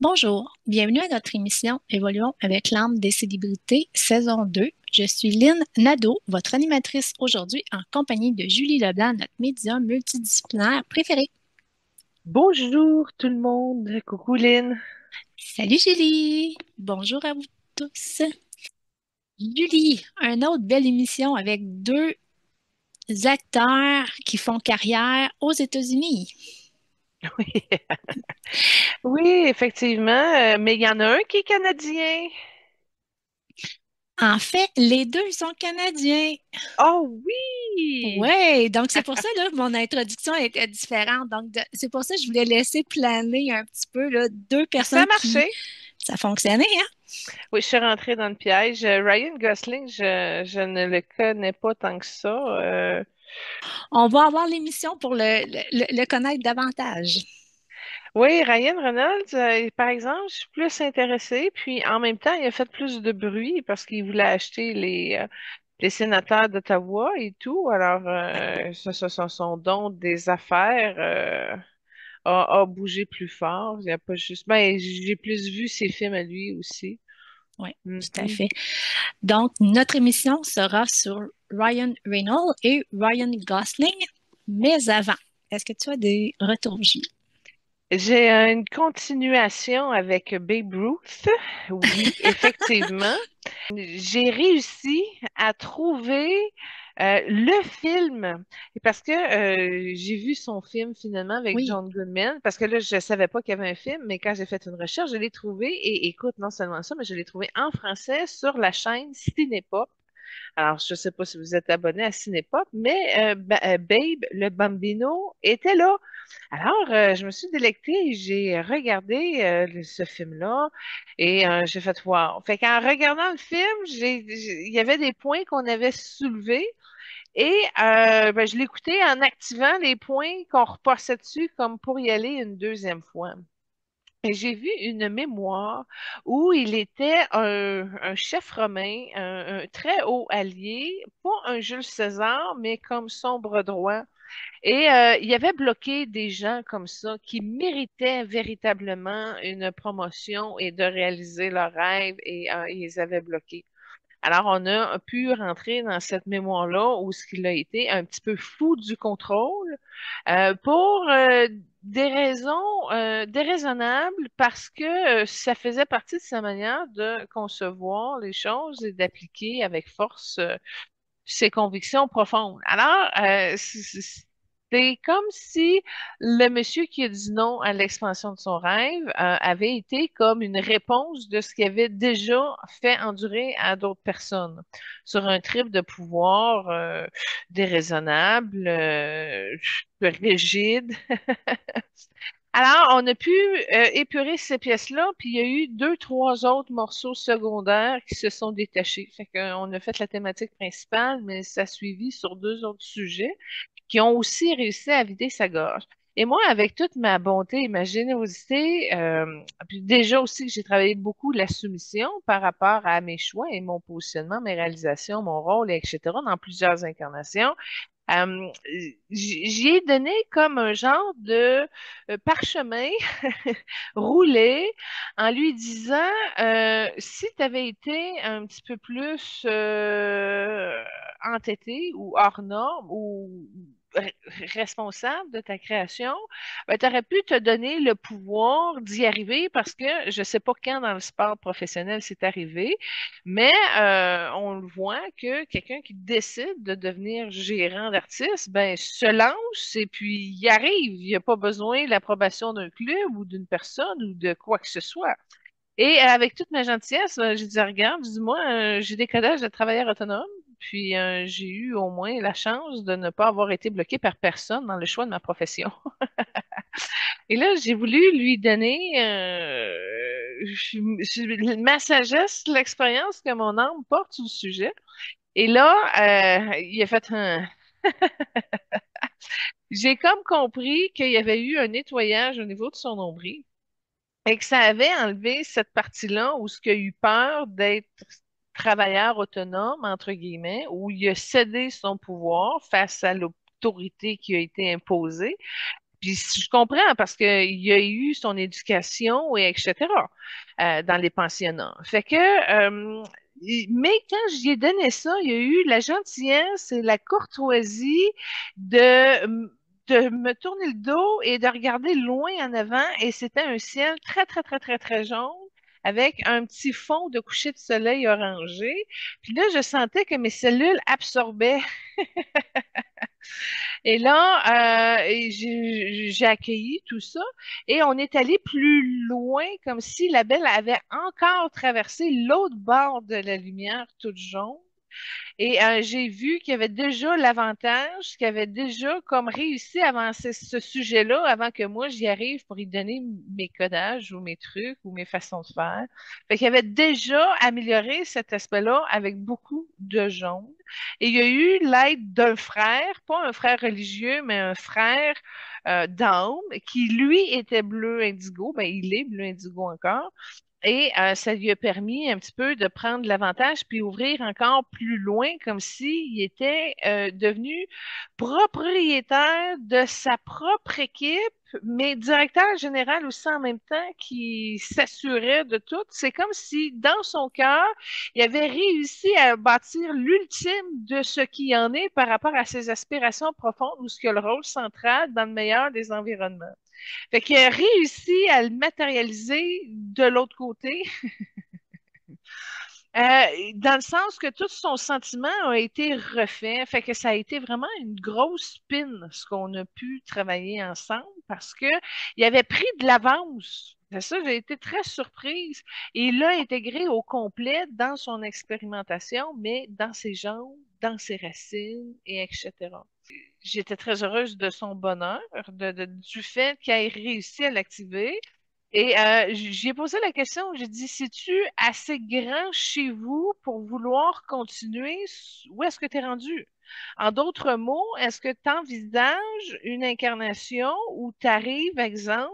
Bonjour, bienvenue à notre émission Évoluons avec l'âme des célébrités, saison 2. Je suis Lynn Nadeau, votre animatrice aujourd'hui en compagnie de Julie Leblanc, notre médium multidisciplinaire préféré. Bonjour tout le monde, coucou Lynn. Salut Julie! Bonjour à vous tous. Julie, une autre belle émission avec deux acteurs qui font carrière aux États-Unis. Oui, oui, effectivement, mais il y en a un qui est canadien. En fait, les deux sont canadiens. Oh oui, Ouais, donc c'est pour ça là, que mon introduction était différente. Donc c'est pour ça que je voulais laisser planer un petit peu là, deux ça a personnes qui marché. ça fonctionnait, hein? Oui, je suis rentrée dans le piège. Ryan Gosling, je ne le connais pas tant que ça. On va avoir l'émission pour le connaître davantage. Oui, Ryan Reynolds, par exemple, je suis plus intéressée. Puis en même temps, il a fait plus de bruit parce qu'il voulait acheter les sénateurs d'Ottawa et tout. Alors, son don des affaires. A bougé plus fort. Il y a pas juste. Ben, j'ai plus vu ses films à lui aussi. Oui, tout à Mhm. fait. Donc, notre émission sera sur Ryan Reynolds et Ryan Gosling, mais avant, est-ce que tu as des retours, Julie? J'ai une continuation avec Babe Ruth. Oui, effectivement. J'ai réussi à trouver le film. Et parce que j'ai vu son film finalement avec Oui. John Goodman, parce que là, je savais pas qu'il y avait un film, mais quand j'ai fait une recherche, je l'ai trouvé. Et écoute, non seulement ça, mais je l'ai trouvé en français sur la chaîne Cinépop. Alors, je ne sais pas si vous êtes abonné à Cinépop, mais Babe, le Bambino, était là. Alors, je me suis délectée et j'ai regardé ce film-là et j'ai fait wow. Fait qu'en regardant le film, il y avait des points qu'on avait soulevés et ben, je l'écoutais en activant les points qu'on repassait dessus comme pour y aller une deuxième fois. Et j'ai vu une mémoire où il était un chef romain, un très haut allié, pas un Jules César, mais comme son bras droit. Et il avait bloqué des gens comme ça qui méritaient véritablement une promotion et de réaliser leurs rêves et ils les avaient bloqués. Alors, on a pu rentrer dans cette mémoire-là où ce qu'il a été un petit peu fou du contrôle pour des raisons déraisonnables parce que ça faisait partie de sa manière de concevoir les choses et d'appliquer avec force ses convictions profondes. Alors, c'est comme si le monsieur qui a dit non à l'expansion de son rêve avait été comme une réponse de ce qu'il avait déjà fait endurer à d'autres personnes sur un trip de pouvoir déraisonnable, rigide. Alors, on a pu épurer ces pièces-là, puis il y a eu deux, trois autres morceaux secondaires qui se sont détachés. Fait qu'on a fait la thématique principale, mais ça a suivi sur deux autres sujets qui ont aussi réussi à vider sa gorge. Et moi, avec toute ma bonté et ma générosité, puis déjà aussi que j'ai travaillé beaucoup la soumission par rapport à mes choix et mon positionnement, mes réalisations, mon rôle, etc., dans plusieurs incarnations. Euh, J'y ai donné comme un genre de parchemin roulé en lui disant si tu avais été un petit peu plus entêté ou hors norme ou responsable de ta création, ben, tu aurais pu te donner le pouvoir d'y arriver parce que je ne sais pas quand dans le sport professionnel c'est arrivé, mais on le voit que quelqu'un qui décide de devenir gérant d'artiste, ben, se lance et puis y arrive. Il n'y a pas besoin de l'approbation d'un club ou d'une personne ou de quoi que ce soit. Et avec toute ma gentillesse, j'ai dit, regarde, dis-moi, j'ai des codages de travailleurs autonomes, puis j'ai eu au moins la chance de ne pas avoir été bloquée par personne dans le choix de ma profession. Et là, j'ai voulu lui donner ma sagesse, l'expérience que mon âme porte sur le sujet. Et là, il a fait un... J'ai comme compris qu'il y avait eu un nettoyage au niveau de son nombril et que ça avait enlevé cette partie-là où ce qu'il a eu peur d'être travailleur autonome, entre guillemets, où il a cédé son pouvoir face à l'autorité qui a été imposée. Puis je comprends parce qu'il a eu son éducation et etc. Dans les pensionnats. Fait que, mais quand j'y ai donné ça, il y a eu la gentillesse et la courtoisie de, de me tourner le dos et de regarder loin en avant. Et c'était un ciel très, très, très, très, très jaune avec un petit fond de coucher de soleil orangé. Puis là, je sentais que mes cellules absorbaient et là, j'ai accueilli tout ça et on est allé plus loin, comme si la belle avait encore traversé l'autre bord de la lumière toute jaune. Et j'ai vu qu'il y avait déjà l'avantage, qu'il avait déjà comme réussi à avancer ce sujet-là avant que moi j'y arrive pour y donner mes codages ou mes trucs ou mes façons de faire. Fait qu'il avait déjà amélioré cet aspect-là avec beaucoup de jaune. Et il y a eu l'aide d'un frère, pas un frère religieux, mais un frère d'âme qui, lui, était bleu indigo. Ben, il est bleu indigo encore. Et ça lui a permis un petit peu de prendre l'avantage puis ouvrir encore plus loin, comme s'il était devenu propriétaire de sa propre équipe, mais directeur général aussi en même temps qui s'assurait de tout. C'est comme si dans son cœur, il avait réussi à bâtir l'ultime de ce qui en est par rapport à ses aspirations profondes ou ce que le rôle central dans le meilleur des environnements. Fait qu'il a réussi à le matérialiser de l'autre côté, dans le sens que tout son sentiment a été refait. Fait que ça a été vraiment une grosse spin, ce qu'on a pu travailler ensemble, parce que il avait pris de l'avance. C'est ça, j'ai été très surprise. Et il l'a intégré au complet dans son expérimentation, mais dans ses jambes, dans ses racines, et etc. J'étais très heureuse de son bonheur, du fait qu'il ait réussi à l'activer. Et j'y ai posé la question, j'ai dit, c'est-tu assez grand chez vous pour vouloir continuer? Où est-ce que tu es rendu? En d'autres mots, est-ce que tu envisages une incarnation où tu arrives, exemple,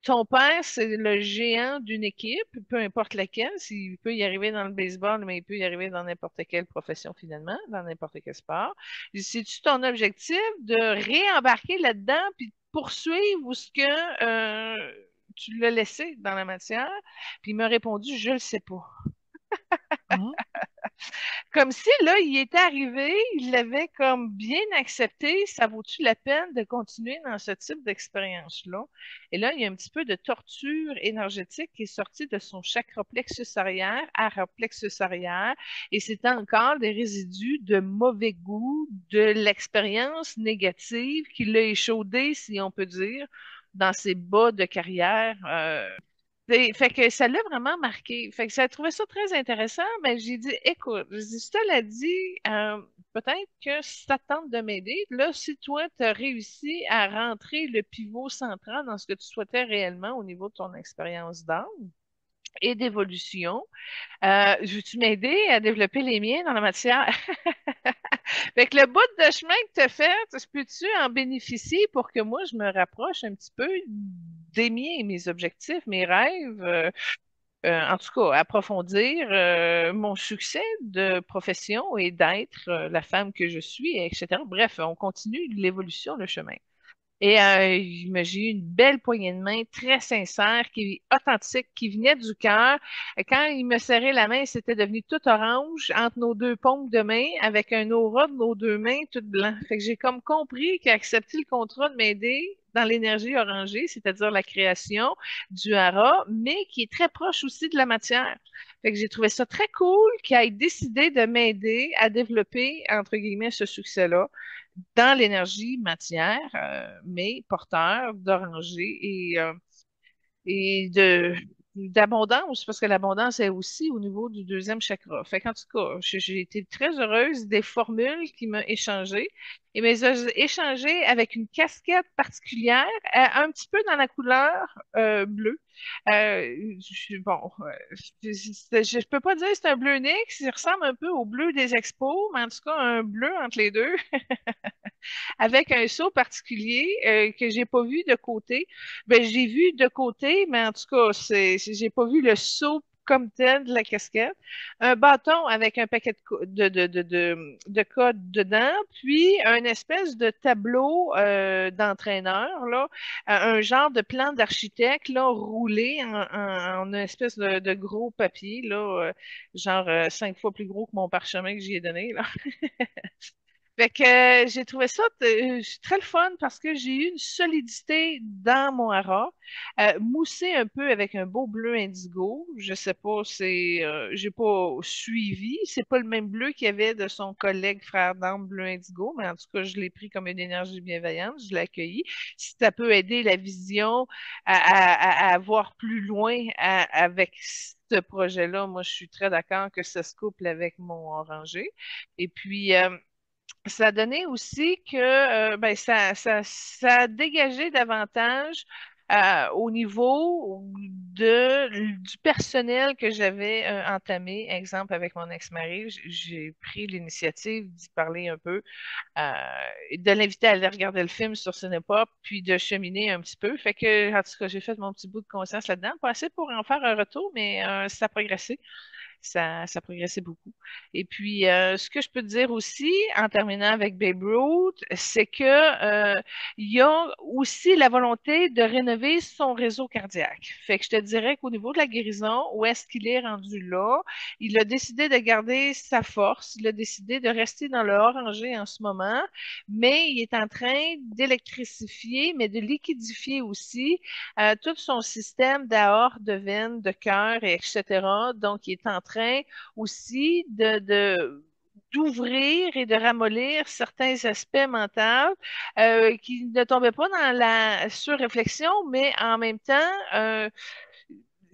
ton père, c'est le géant d'une équipe, peu importe laquelle, s'il peut y arriver dans le baseball, mais il peut y arriver dans n'importe quelle profession finalement, dans n'importe quel sport. C'est-tu ton objectif de réembarquer là-dedans puis de poursuivre où ce que tu l'as laissé dans la matière? Puis il m'a répondu, je le sais pas. Ah, Comme si là, il était arrivé, il l'avait comme bien accepté, ça vaut-tu la peine de continuer dans ce type d'expérience-là? Et là, il y a un petit peu de torture énergétique qui est sortie de son chakra plexus arrière à plexus arrière, et c'était encore des résidus de mauvais goût, de l'expérience négative qui l'a échaudé, si on peut dire, dans ses bas de carrière. Fait que ça l'a vraiment marqué. Fait que ça a trouvé ça très intéressant, mais j'ai dit, écoute, je dis, cela dit, peut-être que si ça te tente de m'aider, là, si toi, tu as réussi à rentrer le pivot central dans ce que tu souhaitais réellement au niveau de ton expérience d'âme et d'évolution, veux-tu m'aider à développer les miens dans la matière? Fait que le bout de chemin que tu as fait, peux-tu en bénéficier pour que moi, je me rapproche un petit peu des miens et mes objectifs, mes rêves, en tout cas, approfondir mon succès de profession et d'être la femme que je suis, etc. Bref, on continue l'évolution, le chemin. Et j'ai eu une belle poignée de main très sincère, qui authentique, qui venait du cœur. Et quand il me serrait la main, c'était devenu tout orange entre nos deux paumes de main, avec un aura de nos deux mains tout blanc. Fait que j'ai comme compris qu'il a accepté le contrat de m'aider dans l'énergie orangée, c'est-à-dire la création du hara, mais qui est très proche aussi de la matière. Fait que j'ai trouvé ça très cool qu'il ait décidé de m'aider à développer, entre guillemets, ce succès-là dans l'énergie matière, mais porteur d'oranger et d'abondance, parce que l'abondance est aussi au niveau du deuxième chakra. Fait qu'en tout cas, j'ai été très heureuse des formules qu'il m'a échangées. Et mais échangé avec une casquette particulière, un petit peu dans la couleur bleue. Bon, je peux pas dire que c'est un bleu Nyx, il ressemble un peu au bleu des expos, mais en tout cas un bleu entre les deux avec un saut particulier que j'ai pas vu de côté. Ben, j'ai vu de côté, mais en tout cas, j'ai pas vu le saut comme tel de la casquette, un bâton avec un paquet de codes dedans, puis un espèce de tableau d'entraîneur, là, un genre de plan d'architecte là, roulé en une espèce de gros papier, là, genre 5 fois plus gros que mon parchemin que j'y ai donné. Là. Fait que j'ai trouvé ça très le fun parce que j'ai eu une solidité dans mon hara, moussé un peu avec un beau bleu indigo. Je sais pas, j'ai pas suivi. C'est pas le même bleu qu'il y avait de son collègue frère d'armes bleu indigo, mais en tout cas, je l'ai pris comme une énergie bienveillante. Je l'ai accueilli. Si ça peut aider la vision à voir plus loin avec ce projet-là, moi, je suis très d'accord que ça se couple avec mon orangé. Et puis, ça a donné aussi que ben, ça a dégagé davantage au niveau du personnel que j'avais entamé. Exemple, avec mon ex-mari, j'ai pris l'initiative d'y parler un peu, euh, de l'inviter à aller regarder le film sur Cinépop, puis de cheminer un petit peu. Fait que, en tout cas, j'ai fait mon petit bout de conscience là-dedans. Pas assez pour en faire un retour, mais ça a progressé. Ça progressait beaucoup. Et puis, ce que je peux te dire aussi, en terminant avec Babe Ruth, c'est que il y a aussi la volonté de rénover son réseau cardiaque. Fait que je te dirais qu'au niveau de la guérison, où est-ce qu'il est rendu là? Il a décidé de garder sa force. Il a décidé de rester dans le orangé en ce moment, mais il est en train d'électrifier, mais de liquidifier aussi tout son système d'aorte, de veine, de cœur, et etc. Donc, il est en train aussi d'ouvrir et de ramollir certains aspects mentaux qui ne tombaient pas dans la surréflexion, mais en même temps,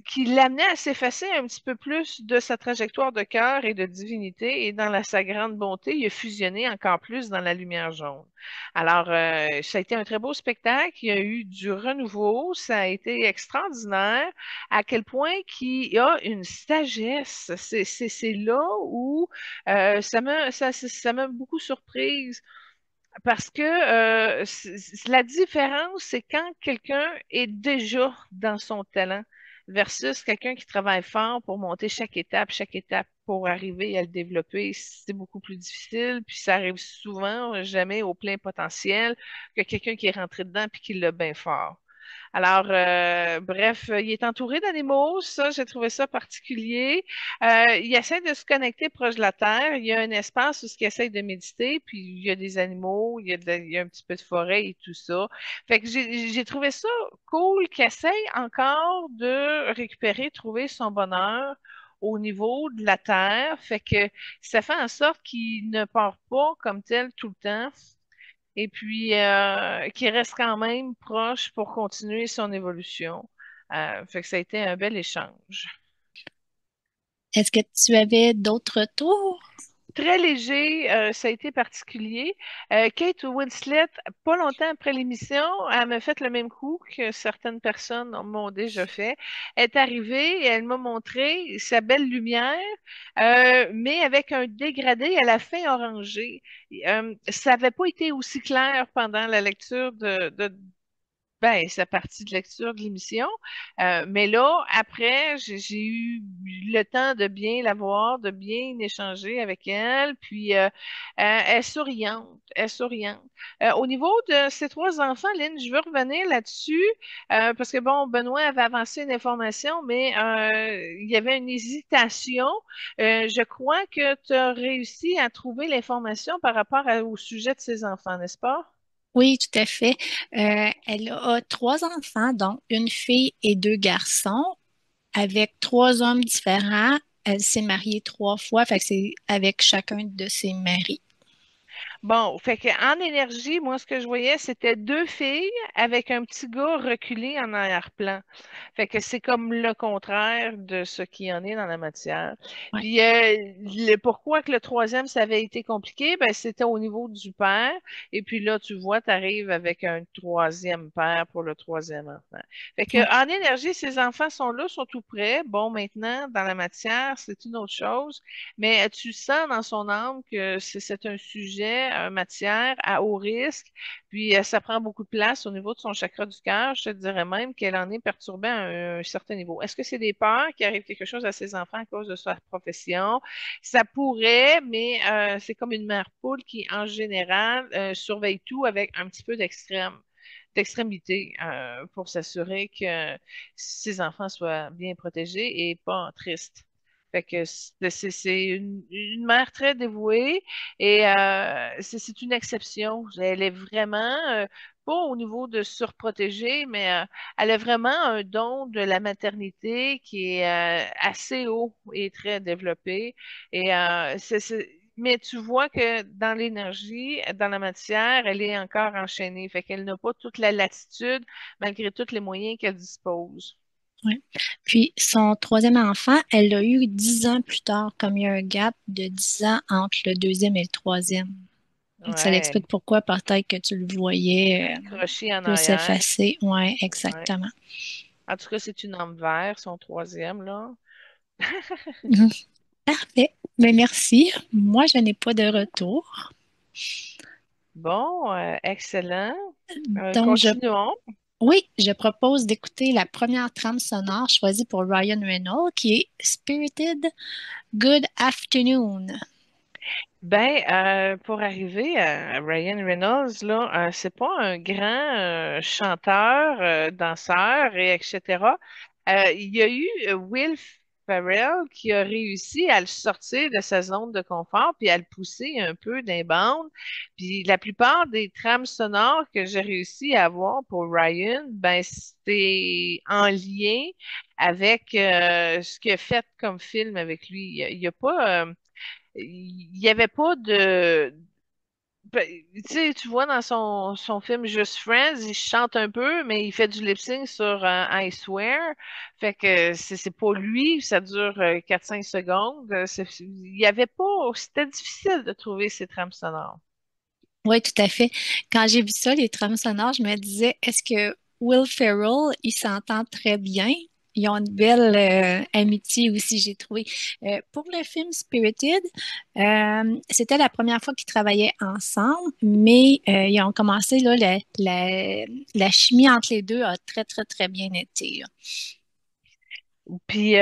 qui l'amenait à s'effacer un petit peu plus de sa trajectoire de cœur et de divinité, et dans sa grande bonté, il a fusionné encore plus dans la lumière jaune. Alors, ça a été un très beau spectacle, il y a eu du renouveau, ça a été extraordinaire, à quel point qu'il y a une sagesse. C'est là où ça m'a beaucoup surprise. Parce que la différence, c'est quand quelqu'un est déjà dans son talent versus quelqu'un qui travaille fort pour monter chaque étape pour arriver à le développer. C'est beaucoup plus difficile, puis ça arrive souvent, jamais au plein potentiel, que quelqu'un qui est rentré dedans puis qui l'a bien fort. Alors, bref, il est entouré d'animaux, ça, j'ai trouvé ça particulier. Il essaie de se connecter proche de la Terre. Il y a un espace où il essaie de méditer, puis il y a des animaux, il y a un petit peu de forêt et tout ça. Fait que j'ai trouvé ça cool qu'il essaie encore de récupérer, trouver son bonheur au niveau de la Terre. Fait que ça fait en sorte qu'il ne part pas comme tel tout le temps et puis qui reste quand même proche pour continuer son évolution. Fait que ça a été un bel échange. Est-ce que tu avais d'autres tours? Très léger, ça a été particulier. Kate Winslet, pas longtemps après l'émission, elle m'a fait le même coup que certaines personnes m'ont déjà fait. Elle est arrivée et elle m'a montré sa belle lumière, mais avec un dégradé à la fin orangé. Ça n'avait pas été aussi clair pendant la lecture ben, sa partie de lecture de l'émission. Mais là, après, j'ai eu le temps de bien la voir, de bien échanger avec elle. Puis, elle est souriante. Elle est souriante. Au niveau de ses trois enfants, Lynn, je veux revenir là-dessus parce que, bon, Benoît avait avancé une information, mais il y avait une hésitation. Je crois que tu as réussi à trouver l'information par rapport au sujet de ses enfants, n'est-ce pas? Oui, tout à fait. Elle a trois enfants, dont une fille et deux garçons, avec trois hommes différents. Elle s'est mariée trois fois, fait que c'est avec chacun de ses maris. Bon, fait que en énergie, moi, ce que je voyais, c'était deux filles avec un petit gars reculé en arrière-plan. Fait que c'est comme le contraire de ce qui en est dans la matière. Ouais. Puis pourquoi que le troisième, ça avait été compliqué? Ben, c'était au niveau du père. Et puis là, tu vois, tu arrives avec un troisième père pour le troisième enfant. Fait que en énergie, ces enfants sont là, sont tout prêts. Bon, maintenant, dans la matière, c'est une autre chose. Mais tu sens dans son âme que c'est un sujet matière à haut risque, puis ça prend beaucoup de place au niveau de son chakra du cœur. Je te dirais même qu'elle en est perturbée à un certain niveau. Est-ce que c'est des peurs qui arrive quelque chose à ses enfants à cause de sa profession? Ça pourrait, mais c'est comme une mère poule qui, en général, surveille tout avec un petit peu d'extrémité pour s'assurer que ses enfants soient bien protégés et pas tristes. Fait que c'est une mère très dévouée et c'est une exception. Elle est vraiment pas au niveau de surprotéger, mais elle a vraiment un don de la maternité qui est assez haut et très développé. Et mais tu vois que dans l'énergie, dans la matière, elle est encore enchaînée. Fait qu'elle n'a pas toute la latitude malgré tous les moyens qu'elle dispose. Ouais. Puis son troisième enfant, elle l'a eu 10 ans plus tard, comme il y a un gap de 10 ans entre le deuxième et le troisième. Ça Ouais, l'explique pourquoi peut-être que tu le voyais croché en plus arrière. effacé. Ouais, Ouais. exactement. En tout cas, c'est une âme vert, son troisième, là. Mhm. Parfait. Mais merci. Moi, je n'ai pas de retour. Bon, excellent. Donc, Continuons. oui, je propose d'écouter la première trame sonore choisie pour Ryan Reynolds, qui est Spirited Good Afternoon. Ben, pour arriver à Ryan Reynolds, là, c'est pas un grand chanteur, danseur et etc. Il y a eu Will Ferrell qui a réussi à le sortir de sa zone de confort puis à le pousser un peu d'un bandes. Puis la plupart des trames sonores que j'ai réussi à avoir pour Ryan, ben c'était en lien avec ce qu'il a fait comme film avec lui. Il y a pas il n'y avait pas de. Ben, tu sais, tu vois dans son film Just Friends, il chante un peu, mais il fait du lip sync sur I Swear. Fait que c'est pas lui, ça dure 4-5 secondes. Il y avait pas. C'était difficile de trouver ces trames sonores. Oui, tout à fait. Quand j'ai vu ça, les trames sonores, je me disais, est-ce que Will Ferrell, il s'entend très bien? Ils ont une belle amitié aussi, j'ai trouvé. Pour le film Spirited, c'était la première fois qu'ils travaillaient ensemble, mais ils ont commencé, là, la chimie entre les deux a très, très, très bien été, là. Puis,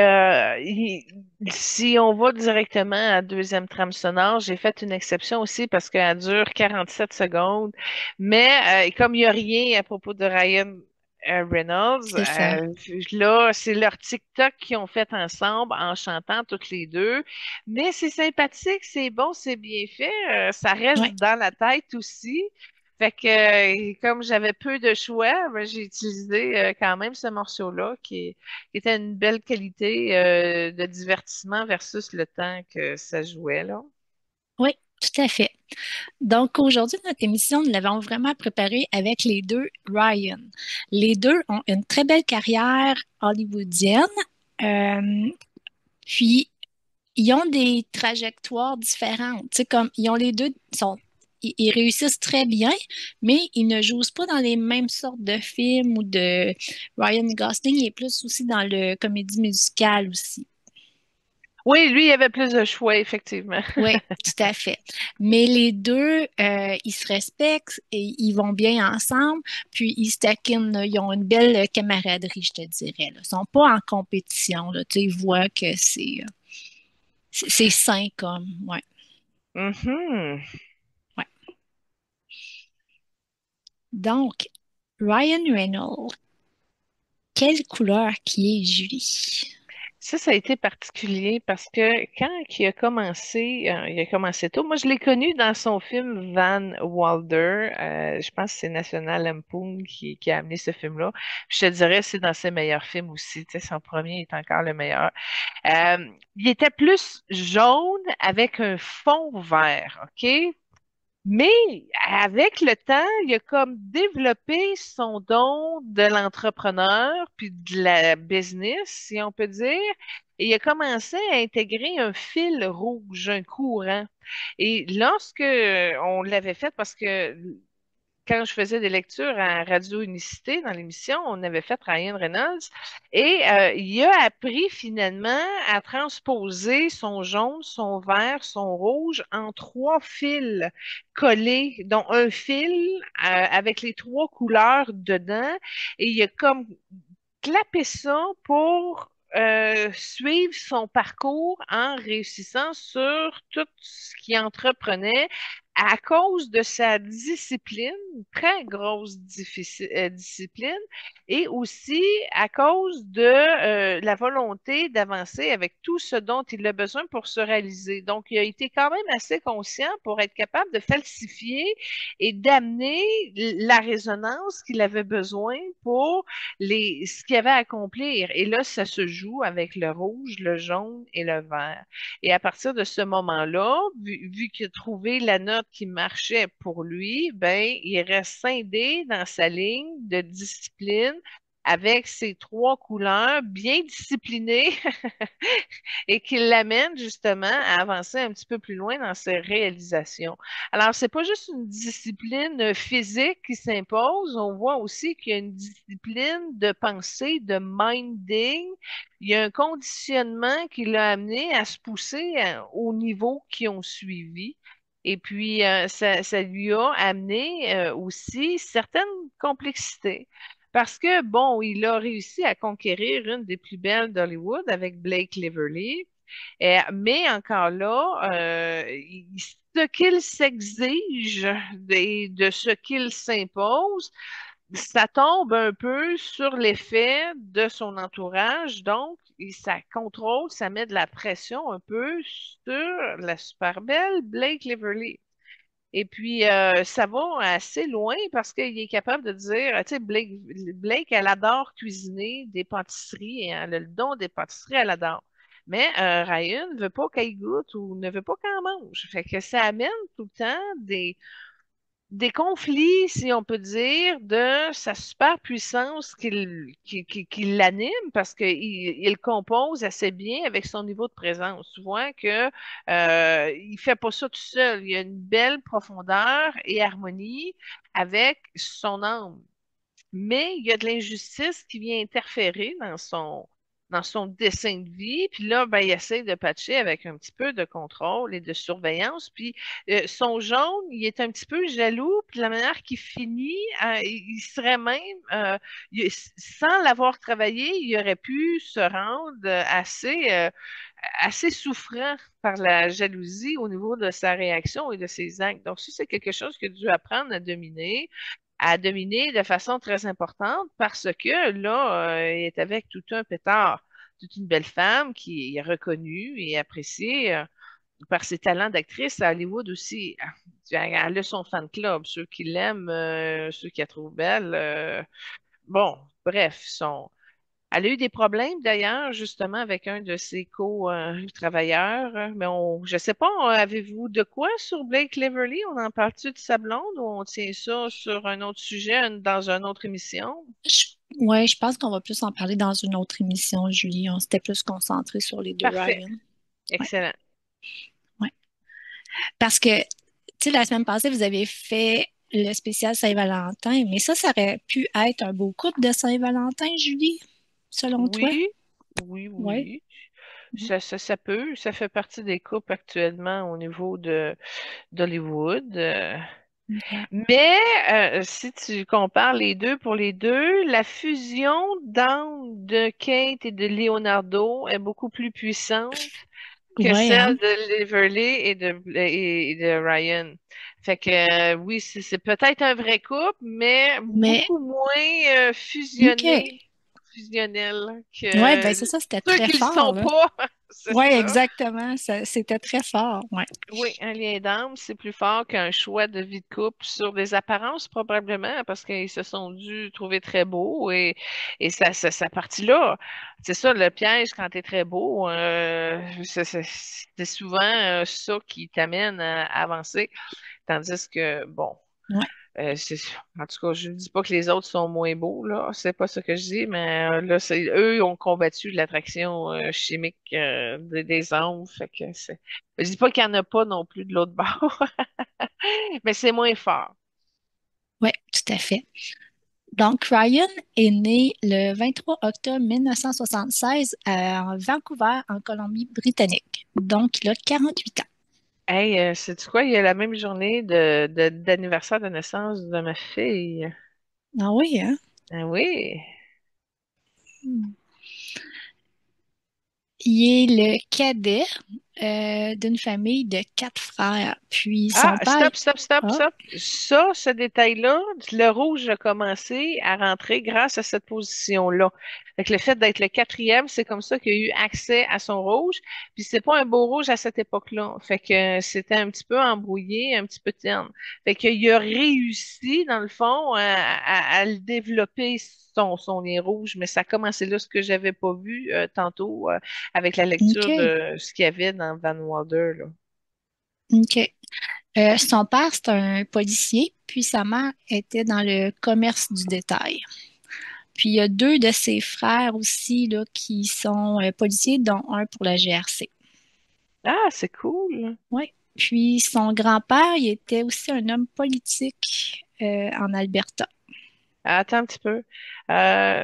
si on va directement à la deuxième trame sonore, j'ai fait une exception aussi parce qu'elle dure 47 secondes. Mais comme il n'y a rien à propos de Ryan Reynolds, C'est ça. là, c'est leur TikTok qu'ils ont fait ensemble en chantant toutes les deux. Mais c'est sympathique, c'est bon, c'est bien fait. Ça reste Ouais. dans la tête aussi. Fait que, comme j'avais peu de choix, ben, j'ai utilisé quand même ce morceau-là qui était une belle qualité de divertissement versus le temps que ça jouait, là. Oui, tout à fait. Donc aujourd'hui, notre émission, nous l'avons vraiment préparée avec les deux Ryan. Les deux ont une très belle carrière hollywoodienne, euh, puis ils ont des trajectoires différentes. Tu sais, comme ils ont les deux, ils réussissent très bien, mais ils ne jouent pas dans les mêmes sortes de films ou de Ryan Gosling est plus aussi dans le comédie musicale aussi. Oui, lui, il avait plus de choix, effectivement. Oui, tout à fait. Mais les deux, ils se respectent et ils vont bien ensemble, puis ils se taquinent, là. Ils ont une belle camaraderie, je te dirais, là. Ils sont pas en compétition, là. Tu sais, ils voient que c'est sain comme, ouais, Mhm. ouais. Donc, Ryan Reynolds, quelle couleur qui est Julie? Ça a été particulier parce que quand il a commencé tôt. Moi, je l'ai connu dans son film Van Wilder. Je pense que c'est National Lampoon qui a amené ce film-là. Je te dirais, c'est dans ses meilleurs films aussi. Tu sais, son premier est encore le meilleur. Il était plus jaune avec un fond vert, OK? Mais avec le temps, il a comme développé son don de l'entrepreneur puis de la business, si on peut dire. Et il a commencé à intégrer un fil rouge, un courant. Et lorsque on l'avait fait, parce que quand je faisais des lectures à Radio Unicité dans l'émission, on avait fait Ryan Reynolds et il a appris finalement à transposer son jaune, son vert, son rouge en trois fils collés, dont un fil avec les trois couleurs dedans. Et il a comme clapé ça pour suivre son parcours en réussissant sur tout ce qu'il entreprenait à cause de sa discipline, très grosse discipline, et aussi à cause de la volonté d'avancer avec tout ce dont il a besoin pour se réaliser. Donc, il a été quand même assez conscient pour être capable de falsifier et d'amener la résonance qu'il avait besoin pour ce qu'il y avait à accomplir. Et là, ça se joue avec le rouge, le jaune et le vert. Et à partir de ce moment-là, vu qu'il a trouvé la note qui marchait pour lui, ben, il reste scindé dans sa ligne de discipline avec ses trois couleurs bien disciplinées et qui l'amène justement à avancer un petit peu plus loin dans ses réalisations. Alors, c'est pas juste une discipline physique qui s'impose, on voit aussi qu'il y a une discipline de pensée, de minding. Il y a un conditionnement qui l'a amené à se pousser au niveau qui ont suivi. Et puis, ça lui a amené aussi certaines complexités. Parce que, bon, il a réussi à conquérir une des plus belles d'Hollywood avec Blake Lively. Mais encore là, ce qu'il s'exige de ce qu'il s'impose, ça tombe un peu sur l'effet de son entourage. Donc, ça contrôle, ça met de la pression un peu sur la super belle Blake Lively. Et puis, ça va assez loin parce qu'il est capable de dire, tu sais, Blake, elle adore cuisiner des pâtisseries et elle a le don des pâtisseries, elle adore. Mais Ryan ne veut pas qu'elle goûte ou ne veut pas qu'elle mange. Fait que ça amène tout le temps des conflits, si on peut dire, de sa super puissance qui l'anime parce qu'il compose assez bien avec son niveau de présence. Tu vois que il fait pas ça tout seul. Il y a une belle profondeur et harmonie avec son âme. Mais il y a de l'injustice qui vient interférer dans son dessin de vie. Puis là, ben, il essaie de patcher avec un petit peu de contrôle et de surveillance. Puis son jaune, il est un petit peu jaloux. Puis la manière qu'il finit, il serait même, sans l'avoir travaillé, il aurait pu se rendre assez souffrant par la jalousie au niveau de sa réaction et de ses actes. Donc ça, c'est quelque chose qu'il a dû apprendre à dominer de façon très importante parce que là, il est avec tout un pétard, toute une belle femme qui est reconnue et appréciée par ses talents d'actrice à Hollywood aussi. Elle a son fan club, ceux qui l'aiment, ceux qui la trouvent belle. Bon, bref, elle a eu des problèmes d'ailleurs, justement, avec un de ses co-travailleurs. Mais je sais pas, avez-vous de quoi sur Blake Lively? On en parle-tu de sa blonde ou on tient ça sur un autre sujet, dans une autre émission? Ouais, je pense qu'on va plus en parler dans une autre émission, Julie. On s'était plus concentré sur les deux Parfait. Ryan. Ouais, Excellent. ouais. Parce que, tu sais, la semaine passée, vous avez fait le spécial Saint-Valentin, mais ça aurait pu être un beau couple de Saint-Valentin, Julie, selon toi? Oui, oui, Ouais. oui. Ça peut. Ça fait partie des couples actuellement au niveau d'Hollywood. OK. Mais si tu compares les deux pour les deux, la fusion d'âme de Kate et de Leonardo est beaucoup plus puissante que Ouais, celle hein? de Liverly et de Ryan. Fait que oui, c'est peut-être un vrai couple, mais Mais, beaucoup moins OK. fusionnel Ouais, ben que c'est ça, c'était ceux très qui le fort, sont là. pas. C'est Ouais, ça. exactement. C'était très fort. Ouais. Oui, un lien d'âme, c'est plus fort qu'un choix de vie de couple sur des apparences, probablement, parce qu'ils se sont dû trouver très beaux et ça partit là. C'est ça, le piège quand t'es très beau, c'est souvent ça qui t'amène à avancer. Tandis que, bon, Ouais. c'est, en tout cas, je ne dis pas que les autres sont moins beaux, là. C'est pas ça que je dis, mais là, eux ont combattu l'attraction chimique des hommes. Fait que c'est. Je dis pas qu'il n'y en a pas non plus de l'autre bord, mais c'est moins fort. Oui, tout à fait. Donc, Ryan est né le 23 octobre 1976 à Vancouver, en Colombie-Britannique. Donc, il a 48 ans. Hey, sais-tu quoi? Il y a la même journée d'anniversaire de naissance de ma fille. Ah oui, hein? Ah oui. Hmm. Il est le cadet d'une famille de quatre frères. Puis son Ah, père... stop, stop, stop, Ah, stop. Ça, ce détail-là, le rouge a commencé à rentrer grâce à cette position-là. Fait que le fait d'être le quatrième, c'est comme ça qu'il a eu accès à son rouge. Puis c'est pas un beau rouge à cette époque-là. Fait que c'était un petit peu embrouillé, un petit peu terne. Fait qu'il a réussi, dans le fond, à le développer son nez rouge, mais ça a commencé là, ce que j'avais pas vu tantôt avec la lecture OK. de ce qu'il y avait dans Van Wilder, là. OK. Son père, c'est un policier, puis sa mère était dans le commerce du détail. Puis il y a deux de ses frères aussi là, qui sont policiers, dont un pour la GRC. Ah, c'est cool. Oui. Puis son grand-père, il était aussi un homme politique en Alberta. Attends un petit peu.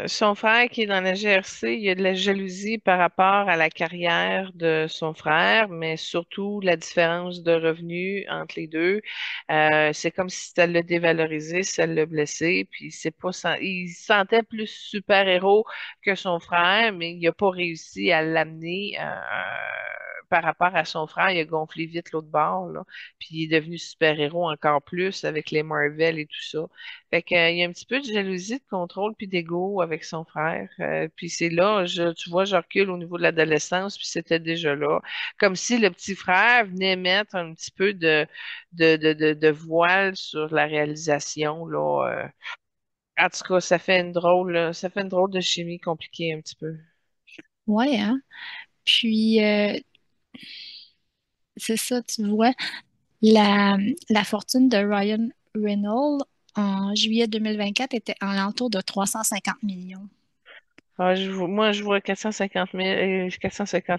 Son frère qui est dans la GRC, il y a de la jalousie par rapport à la carrière de son frère, mais surtout la différence de revenus entre les deux. C'est comme si ça l'a dévalorisé, ça l'a blessé, puis c'est pas il se sentait plus super-héros que son frère, mais il n'a pas réussi à l'amener par rapport à son frère. Il a gonflé vite l'autre bord, là, puis il est devenu super-héros encore plus avec les Marvel et tout ça. Fait que, il y a un petit peu de jalousie, de contrôle puis d'ego avec son frère. Puis c'est là, tu vois, je recule au niveau de l'adolescence, puis c'était déjà là. Comme si le petit frère venait mettre un petit peu de voile sur la réalisation, là. En tout cas, ça fait une drôle de chimie compliquée un petit peu. Ouais, hein? Puis, c'est ça, tu vois, la, la fortune de Ryan Reynolds en juillet 2024 était en l'entour de 350 millions. Ah, moi, je vois 450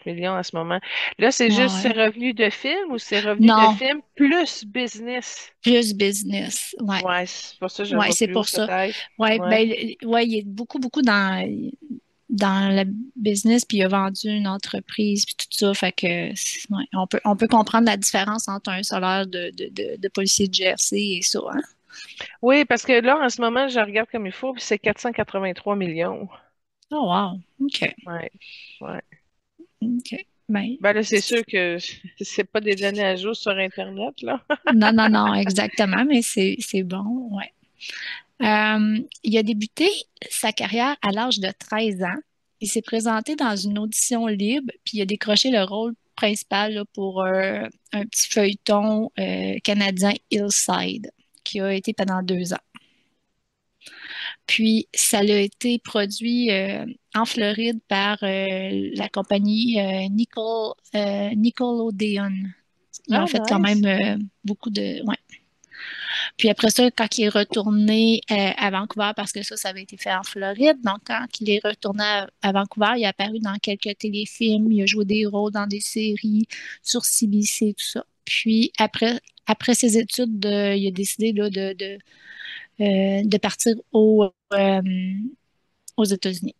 millions à ce moment. Là, c'est juste ses Ouais. revenus de film ou ses revenus de Non, film plus business? plus business. Ouais. Ouais, c'est pour ça que je le Ouais, vois c'est plus haut, pour ça. peut-être. Ouais, Ouais. ben, ouais, il est beaucoup, beaucoup dans le business, puis il a vendu une entreprise, puis tout ça. Fait que, ouais, on peut comprendre la différence entre un salaire de policier de GRC et ça, hein. Oui, parce que là, en ce moment, je regarde comme il faut, puis c'est 483 millions. Oh, wow. OK. Ouais. Ouais. OK. Ben, Ben là, c'est sûr que c'est pas des données à jour sur Internet, là. non, non, non, exactement, mais c'est bon, ouais. Il a débuté sa carrière à l'âge de 13 ans. Il s'est présenté dans une audition libre, puis il a décroché le rôle principal là, pour un petit feuilleton canadien Hillside, qui a été pendant 2 ans. Puis, ça a été produit en Floride par la compagnie Nickelodeon. Ils ont Ah, fait quand nice. même beaucoup de... Ouais. Puis après ça, quand il est retourné à Vancouver, parce que ça avait été fait en Floride, donc quand il est retourné à Vancouver, il est apparu dans quelques téléfilms, il a joué des rôles dans des séries sur CBC, tout ça. Puis après ses études, il a décidé là, de partir aux États-Unis.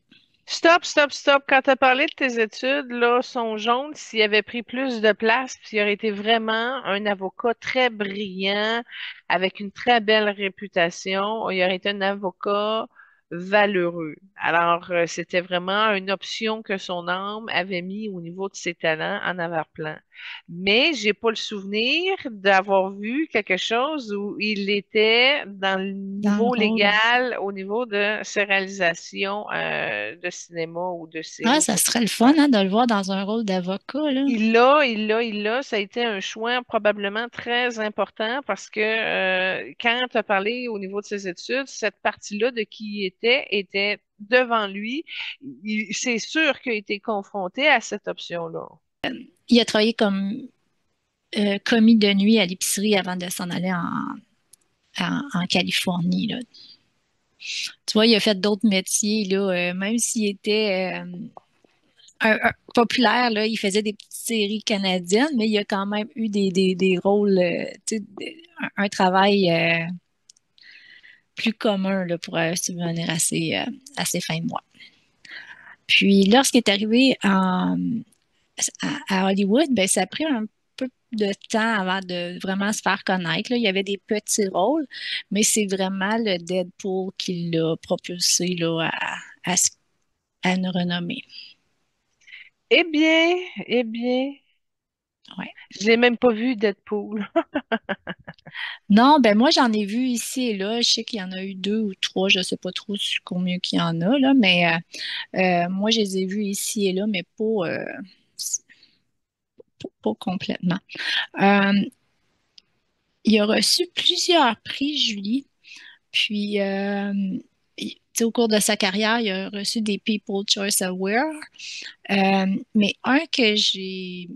Stop, stop, stop. Quand tu as parlé de tes études, là, sont jaunes, s'il avait pris plus de place, puis il aurait été vraiment un avocat très brillant, avec une très belle réputation, il aurait été un avocat valeureux. Alors, c'était vraiment une option que son âme avait mis au niveau de ses talents en avant-plan. Mais j'ai pas le souvenir d'avoir vu quelque chose où il était dans le Dans le niveau rôle. légal, au niveau de ses réalisations de cinéma ou de série Ah, ou ça quoi que serait ce le soit. fun hein, de le voir dans un rôle d'avocat, là. Il l'a. Ça a été un choix probablement très important parce que quand tu as parlé au niveau de ses études, cette partie-là de qui il était devant lui. C'est sûr qu'il a été confronté à cette option-là. Il a travaillé comme commis de nuit à l'épicerie avant de s'en aller en Californie, là. Tu vois, il a fait d'autres métiers, là, même s'il était populaire, là, il faisait des petites séries canadiennes, mais il a quand même eu des rôles, tu sais, un travail plus commun là, pour subvenir à ses fins de mois. Puis lorsqu'il est arrivé à Hollywood, ben, ça a pris un peu de temps avant de vraiment se faire connaître, là. Il y avait des petits rôles, mais c'est vraiment le Deadpool qui l'a propulsé là, à, à une renommée. Eh bien, Ouais. je l'ai même pas vu, Deadpool. Non, ben moi j'en ai vu ici et là. Je sais qu'il y en a eu deux ou trois, je sais pas trop combien qu'il y en a là, mais moi je les ai vus ici et là, mais pas complètement. Euh, il a reçu plusieurs prix, Julie. Puis, tu sais, au cours de sa carrière, il a reçu des People Choice Awards. Mais un que je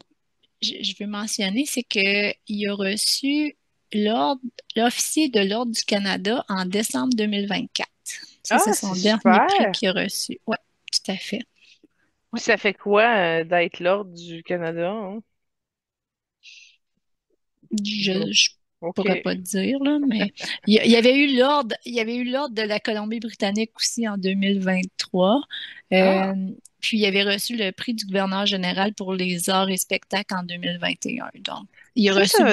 veux mentionner, c'est qu'il a reçu l'ordre, l'officier de l'Ordre du Canada en décembre 2024. Ça, c'est Ah, son c'est dernier prix super. qu'il a reçu. Oui, tout à fait. Ouais. Puis ça fait quoi d'être l'ordre du Canada, hein? Je- Je OK. pourrais pas te dire, là, mais il y avait eu l'ordre de la Colombie-Britannique aussi en 2023. Ah, Puis il avait reçu le prix du gouverneur général pour les arts et spectacles en 2021. Donc, il a ça, reçu,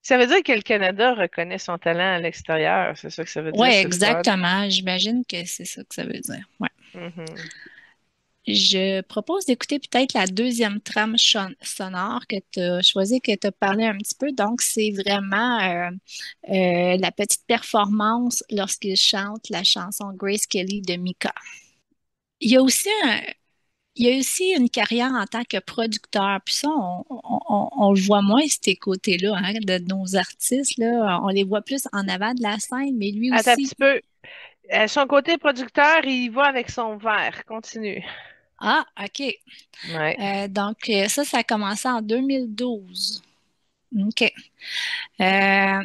ça veut dire que le Canada reconnaît son talent à l'extérieur. C'est ça que ça veut dire, ouais, c'est le fun. exactement. J'imagine que c'est ça que ça veut dire. Ouais. Mhm. Je propose d'écouter peut-être la deuxième trame sonore que tu as choisie, que tu as parlé un petit peu. Donc, c'est vraiment la petite performance lorsqu'il chante la chanson Grace Kelly de Mika. Il y a aussi il y a aussi une carrière en tant que producteur. Puis ça, on le voit moins, ces côtés-là, hein, de nos artistes, là. On les voit plus en avant de la scène, mais lui Attends un aussi. petit peu. Son côté producteur, il va avec son verre. Continue. Ah, OK. Ouais. Donc, ça a commencé en 2012. OK. Euh,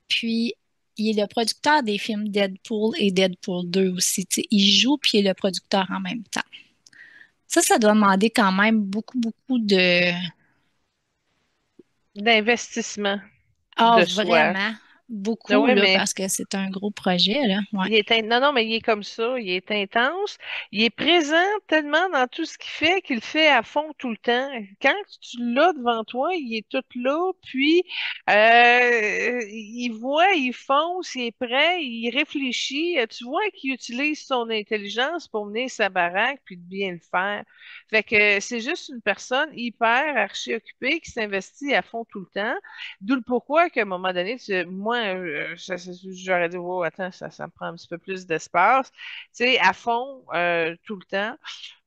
Puis, il est le producteur des films Deadpool et Deadpool 2 aussi. Tu sais, il joue puis il est le producteur en même temps. Ça doit demander quand même beaucoup, beaucoup de... D'investissement Ah, de soi. vraiment, Ah beaucoup, ouais, là, mais parce que c'est un gros projet, là. Ouais. Non, non, mais il est comme ça, il est intense, il est présent tellement dans tout ce qu'il fait qu'il le fait à fond tout le temps. Quand tu l'as devant toi, il est tout là, puis il voit, il fonce, il est prêt, il réfléchit. Tu vois qu'il utilise son intelligence pour mener sa baraque puis de bien le faire. Fait que c'est juste une personne hyper archi-occupée qui s'investit à fond tout le temps. D'où le pourquoi qu'à un moment donné, moi, j'aurais dit, oh, attends, ça me prend un petit peu plus d'espace. Tu sais, à fond, tout le temps.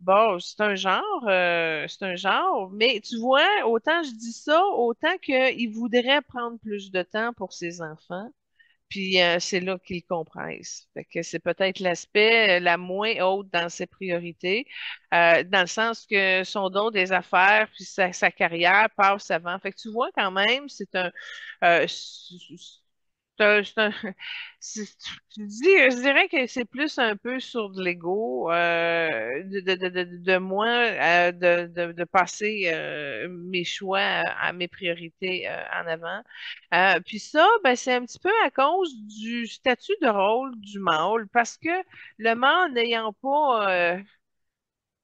Bon, c'est un genre, mais tu vois, autant je dis ça, autant qu'il voudrait prendre plus de temps pour ses enfants. Puis c'est là qu'ils compressent. Fait que c'est peut-être l'aspect la moins haute dans ses priorités, dans le sens que son don des affaires puis sa carrière passe avant. Fait que tu vois quand même, c'est un, c'est un- je dirais que c'est plus un peu sur de l'ego, de moi, de passer mes choix à mes priorités en avant. Puis ça, ben, c'est un petit peu à cause du statut de rôle du mâle, parce que le mâle n'ayant pas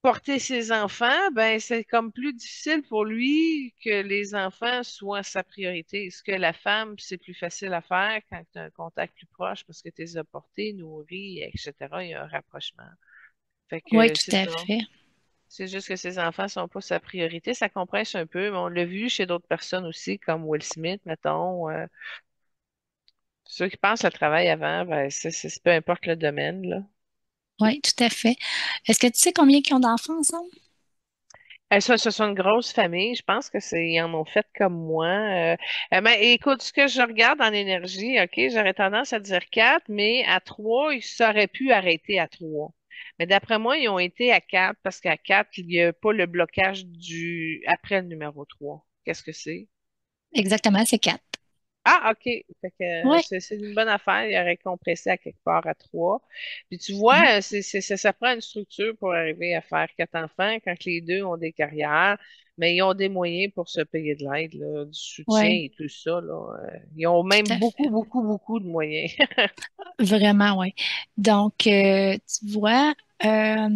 porté ses enfants, ben c'est comme plus difficile pour lui que les enfants soient sa priorité. Ce que la femme, c'est plus facile à faire quand tu as un contact plus proche parce que tu les as portés, nourris, etc. Il y a un rapprochement. Fait Oui, que tout c'est à ça. fait. C'est juste que ses enfants sont pas sa priorité. Ça compresse un peu, mais on l'a vu chez d'autres personnes aussi, comme Will Smith, mettons. Ceux qui pensent le travail avant, ben, peu importe le domaine, là. Oui, tout à fait. Est-ce que tu sais combien ils ont d'enfants ensemble? Ça, ce sont une grosse famille. Je pense que ils en ont fait comme moi. Mais écoute, ce que je regarde en énergie, OK, j'aurais tendance à dire quatre, mais à trois, ils auraient pu arrêter à trois. Mais d'après moi, ils ont été à quatre parce qu'à quatre, il n'y a pas le blocage du après le numéro trois. Qu'est-ce que c'est? Exactement, c'est quatre. Ah, OK. Fait que Oui. c'est une bonne affaire. Il aurait compressé à quelque part à trois. Puis tu vois, ça prend une structure pour arriver à faire quatre enfants quand les deux ont des carrières, mais ils ont des moyens pour se payer de l'aide, là, du soutien Oui, et tout ça, là. Ils ont tout même à fait. beaucoup, beaucoup, beaucoup de moyens. Vraiment, oui. Donc, tu vois, euh,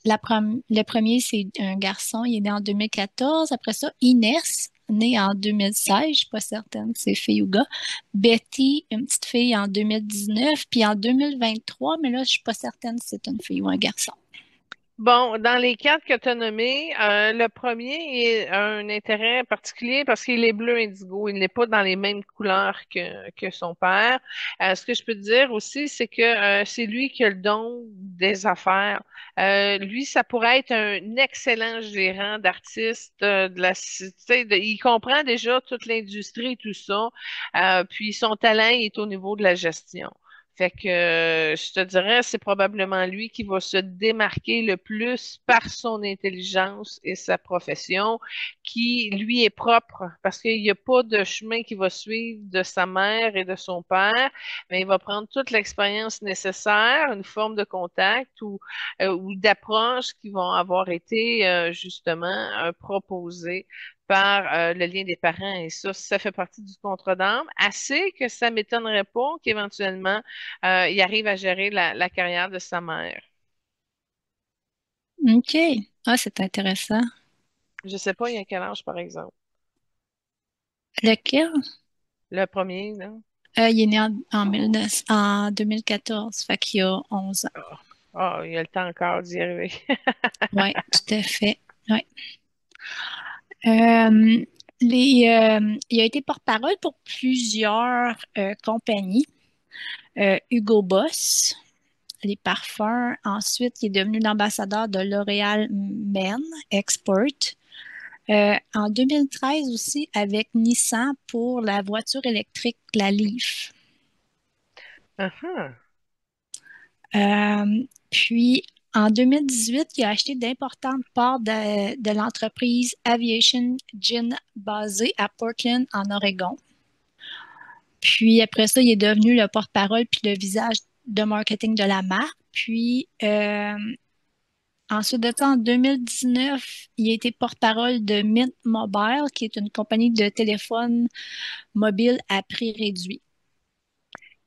le premier, c'est un garçon, il est né en 2014. Après ça, Inès, née en 2016, je suis pas certaine si c'est fille ou gars. Betty, une petite fille en 2019, puis en 2023, mais là, je suis pas certaine si c'est une fille ou un garçon. Bon, dans les quatre que tu as nommés, le premier a un intérêt particulier parce qu'il est bleu indigo. Il n'est pas dans les mêmes couleurs que son père. Ce que je peux te dire aussi, c'est que c'est lui qui a le don des affaires. Lui, ça pourrait être un excellent gérant d'artistes de la cité. Il comprend déjà toute l'industrie et tout ça. Puis son talent il est au niveau de la gestion. Fait que je te dirais, c'est probablement lui qui va se démarquer le plus par son intelligence et sa profession, qui lui est propre, parce qu'il n'y a pas de chemin qu'il va suivre de sa mère et de son père, mais il va prendre toute l'expérience nécessaire, une forme de contact ou d'approche qui vont avoir été justement proposées par le lien des parents. Et ça fait partie du contrat d'âme, assez que ça m'étonnerait pas qu'éventuellement il arrive à gérer la carrière de sa mère. OK. Ah, c'est intéressant. Je sais pas, il y a quel âge, par exemple. Lequel? Le premier, là. Il est né en 2014, fait qu'il a 11 ans. Ah, il y a le temps encore d'y arriver. Oui, tout à fait. Ouais. Euh, il a été porte-parole pour plusieurs compagnies. Hugo Boss, les parfums. Ensuite, il est devenu l'ambassadeur de L'Oréal Men Export. En 2013 aussi, avec Nissan pour la voiture électrique, la Leaf. Ah, Puis, en 2018, il a acheté d'importantes parts de l'entreprise Aviation Gin basée à Portland, en Oregon. Puis après ça, il est devenu le porte-parole puis le visage de marketing de la marque. Puis ensuite de ça, en 2019, il a été porte-parole de Mint Mobile, qui est une compagnie de téléphone mobile à prix réduit.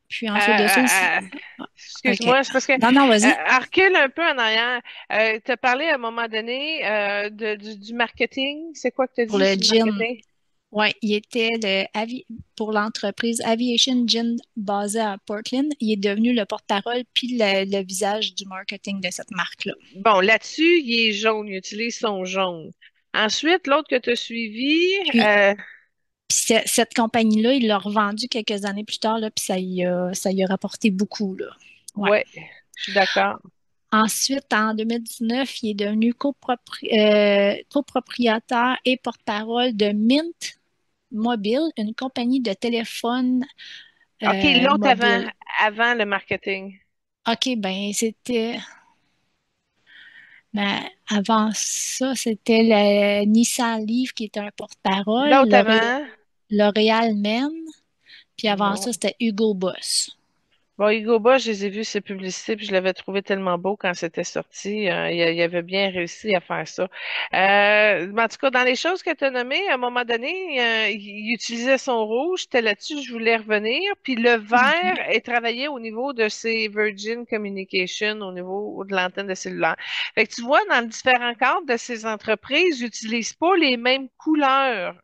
Puis ensuite de ça, euh, euh, OK. excuse-moi, c'est parce que Non, non, vas-y. recule un peu en arrière. Tu as parlé à un moment donné du marketing. C'est quoi que tu as Pour dit le sur le gin. marketing? Oui, il était pour l'entreprise Aviation Gin basée à Portland. Il est devenu le porte-parole puis le visage du marketing de cette marque-là. Bon, là-dessus, il est jaune. Il utilise son jaune. Ensuite, l'autre que tu as suivi, Puis Puis cette compagnie-là, il l'a revendue quelques années plus tard, là, puis ça y a rapporté beaucoup, là. Ouais. ouais, je suis d'accord. Ensuite, en 2019, il est devenu copropriétaire et porte-parole de Mint Mobile, une compagnie de téléphone OK, l'autre mobile. avant le marketing. OK, ben, avant ça, c'était le Nissan Leaf qui était un porte-parole, L'autre avant, L'Oréal Men, puis avant ça, non. c'était Hugo Boss. Bon, Hugo Boss, je les ai vus, ses publicités, puis je l'avais trouvé tellement beau quand c'était sorti. Il avait bien réussi à faire ça. Mais en tout cas, dans les choses que tu as nommées, à un moment donné, il utilisait son rouge. C'était là-dessus, je voulais revenir. Puis le vert est travaillé au niveau de ses Virgin Communication, au niveau de l'antenne de cellulaire. Fait que tu vois, dans les différents cadres de ces entreprises, ils n'utilisent pas les mêmes couleurs.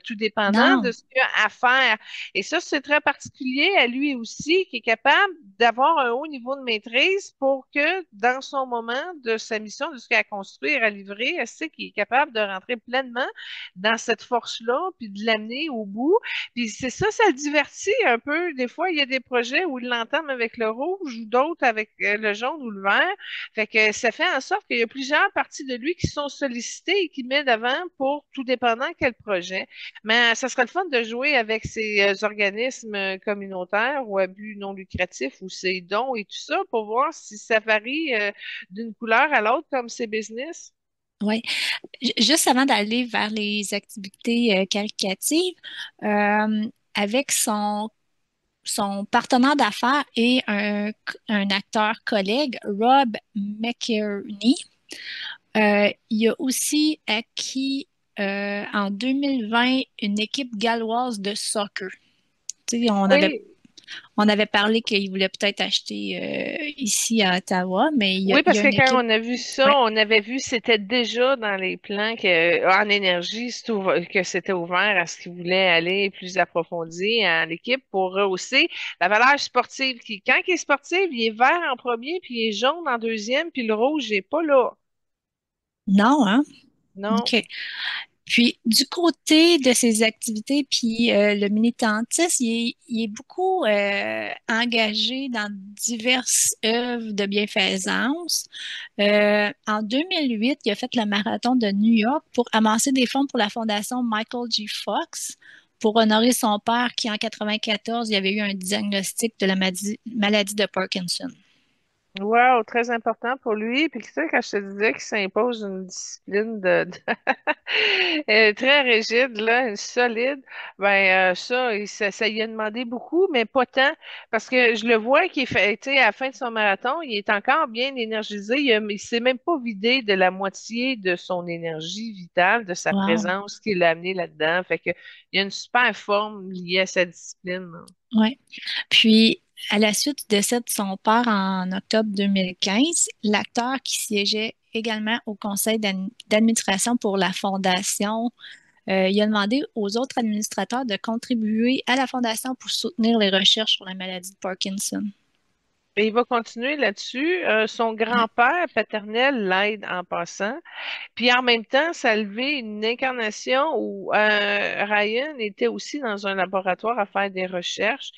Tout dépendant de Non, ce qu'il y a à faire. Et ça, c'est très particulier à lui aussi, qui est capable d'avoir un haut niveau de maîtrise pour que dans son moment de sa mission, de ce qu'il a à construire, à livrer, elle sait qu'il est capable de rentrer pleinement dans cette force-là, puis de l'amener au bout. Puis c'est ça, ça le divertit un peu. Des fois, il y a des projets où il l'entame avec le rouge ou d'autres avec le jaune ou le vert. Fait que ça fait en sorte qu'il y a plusieurs parties de lui qui sont sollicitées et qui met d'avant pour tout dépendant quel projet. Mais ça serait le fun de jouer avec ces organismes communautaires ou à but non lucratif ou ces dons et tout ça pour voir si ça varie d'une couleur à l'autre comme ces business. oui. Juste avant d'aller vers les activités caritatives, avec son partenaire d'affaires et un acteur collègue, Rob McInerney, il a aussi acquis en 2020 une équipe galloise de soccer. Tu sais, on avait Oui, On avait parlé qu'il voulait peut-être acheter ici à Ottawa, mais Oui, il y parce a que une quand équipe. on a vu ça, Ouais. on avait vu c'était déjà dans les plans que en énergie, que c'était ouvert à ce qu'ils voulaient aller plus approfondi à l'équipe pour rehausser la valeur sportive. Quand il est sportif, il est vert en premier, puis il est jaune en deuxième, puis le rouge n'est pas là. Non, hein? Non. OK. Puis, du côté de ses activités, puis le militantisme, il est beaucoup engagé dans diverses œuvres de bienfaisance. En 2008, il a fait le marathon de New York pour amasser des fonds pour la fondation Michael J. Fox pour honorer son père qui, en 94, il avait eu un diagnostic de la maladie de Parkinson. Wow, très important pour lui. Puis tu sais, quand je te disais qu'il s'impose une discipline très rigide, là, solide, ben ça lui a demandé beaucoup, mais pas tant. Parce que je le vois qu'il fait, tu sais, à la fin de son marathon, il est encore bien énergisé. Il s'est même pas vidé de la moitié de son énergie vitale, de sa Wow. présence qu'il a amené là-dedans. Fait que il y a une super forme liée à sa discipline, là. Ouais. Puis, à la suite du décès de son père en octobre 2015, l'acteur qui siégeait également au conseil d'administration pour la fondation, il a demandé aux autres administrateurs de contribuer à la fondation pour soutenir les recherches sur la maladie de Parkinson. Et il va continuer là-dessus. Son Ouais. grand-père paternel l'aide en passant. Puis en même temps, ça a levé une incarnation où Ryan était aussi dans un laboratoire à faire des recherches.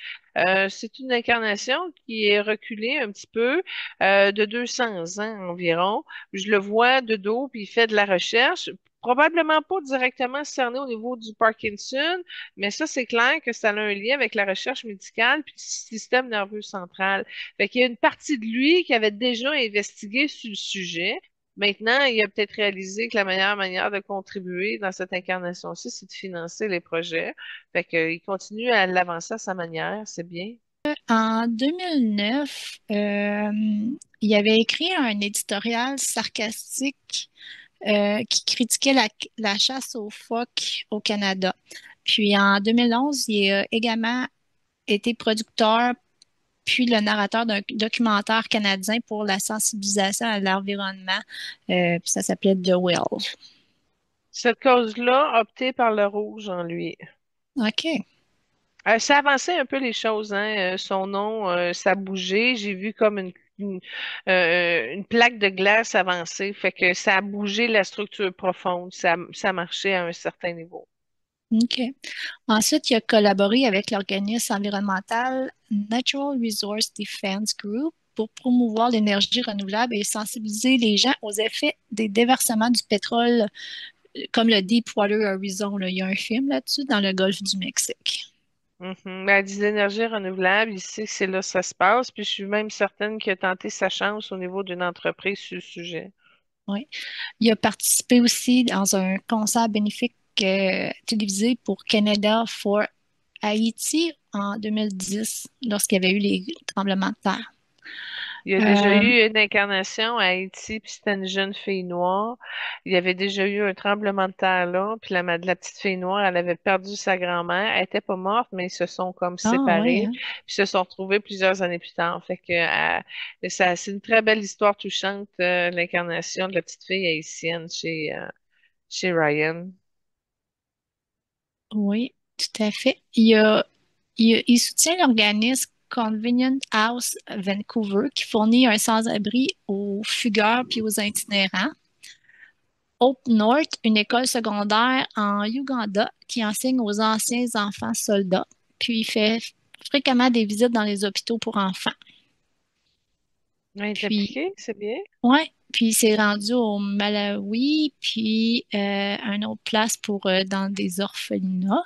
C'est une incarnation qui est reculée un petit peu de 200 ans environ. Je le vois de dos, puis il fait de la recherche. Probablement pas directement cerné au niveau du Parkinson, mais ça, c'est clair que ça a un lien avec la recherche médicale puis le système nerveux central. Fait qu'il y a une partie de lui qui avait déjà investigué sur le sujet. Maintenant, il a peut-être réalisé que la meilleure manière de contribuer dans cette incarnation-ci, c'est de financer les projets. Fait qu'il continue à l'avancer à sa manière, c'est bien. En 2009, il avait écrit un éditorial sarcastique qui critiquait la chasse aux phoques au Canada. Puis en 2011, il a également été producteur puis le narrateur d'un documentaire canadien pour la sensibilisation à l'environnement. Puis ça s'appelait The Well. Cette cause-là a opté par le rouge en lui. OK. Ça avançait un peu les choses, hein. Son nom, ça bougeait. J'ai vu comme une plaque de glace avancer. Fait que ça a bougé la structure profonde. Ça marchait à un certain niveau. OK. Ensuite, il a collaboré avec l'organisme environnemental Natural Resource Defense Group pour promouvoir l'énergie renouvelable et sensibiliser les gens aux effets des déversements du pétrole, comme le Deepwater Horizon, là. Il y a un film là-dessus dans le golfe du Mexique. Mhm. Ben, des énergies renouvelables, ici, c'est là que ça se passe. Puis je suis même certaine qu'il a tenté sa chance au niveau d'une entreprise sur le sujet. Oui. Il a participé aussi dans un concert bénéfique télévisé pour Canada for Haïti en 2010, lorsqu'il y avait eu les tremblements de terre. Il y a déjà Euh, eu une incarnation à Haïti, puis c'était une jeune fille noire. Il y avait déjà eu un tremblement de terre là, puis la petite fille noire, elle avait perdu sa grand-mère. Elle était pas morte, mais ils se sont comme ah ouais, séparés, hein? puis se sont retrouvés plusieurs années plus tard. Fait que c'est une très belle histoire touchante, l'incarnation de la petite fille haïtienne chez Ryan. Oui, tout à fait. Il soutient l'organisme Convenient House Vancouver qui fournit un sans-abri aux fugueurs puis aux itinérants. Hope North, une école secondaire en Ouganda qui enseigne aux anciens enfants soldats. Puis il fait fréquemment des visites dans les hôpitaux pour enfants. Il est Puis, impliqué, c'est bien. ouais, puis il s'est rendu au Malawi, puis une autre place pour dans des orphelinats.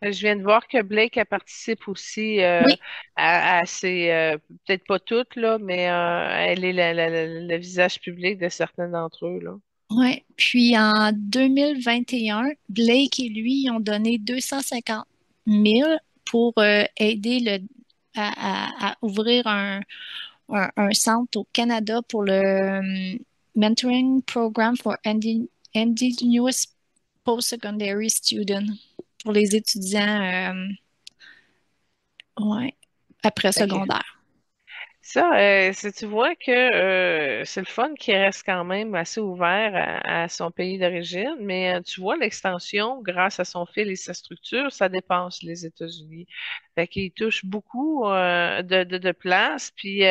Je viens de voir que Blake elle participe aussi Oui, à ces, peut-être pas toutes, là, mais elle est le visage public de certains d'entre eux, là. ouais. Puis en 2021, Blake et lui ont donné 250 000 pour aider à ouvrir un centre au Canada pour le Mentoring Program for Indigenous Post-Secondary Students, pour les étudiants Ouais. Après secondaire. Ça, tu vois que c'est le fun qui reste quand même assez ouvert à son pays d'origine, mais tu vois l'extension, grâce à son fil et sa structure, ça dépasse les États-Unis. Fait qu'il touche beaucoup de place. Puis,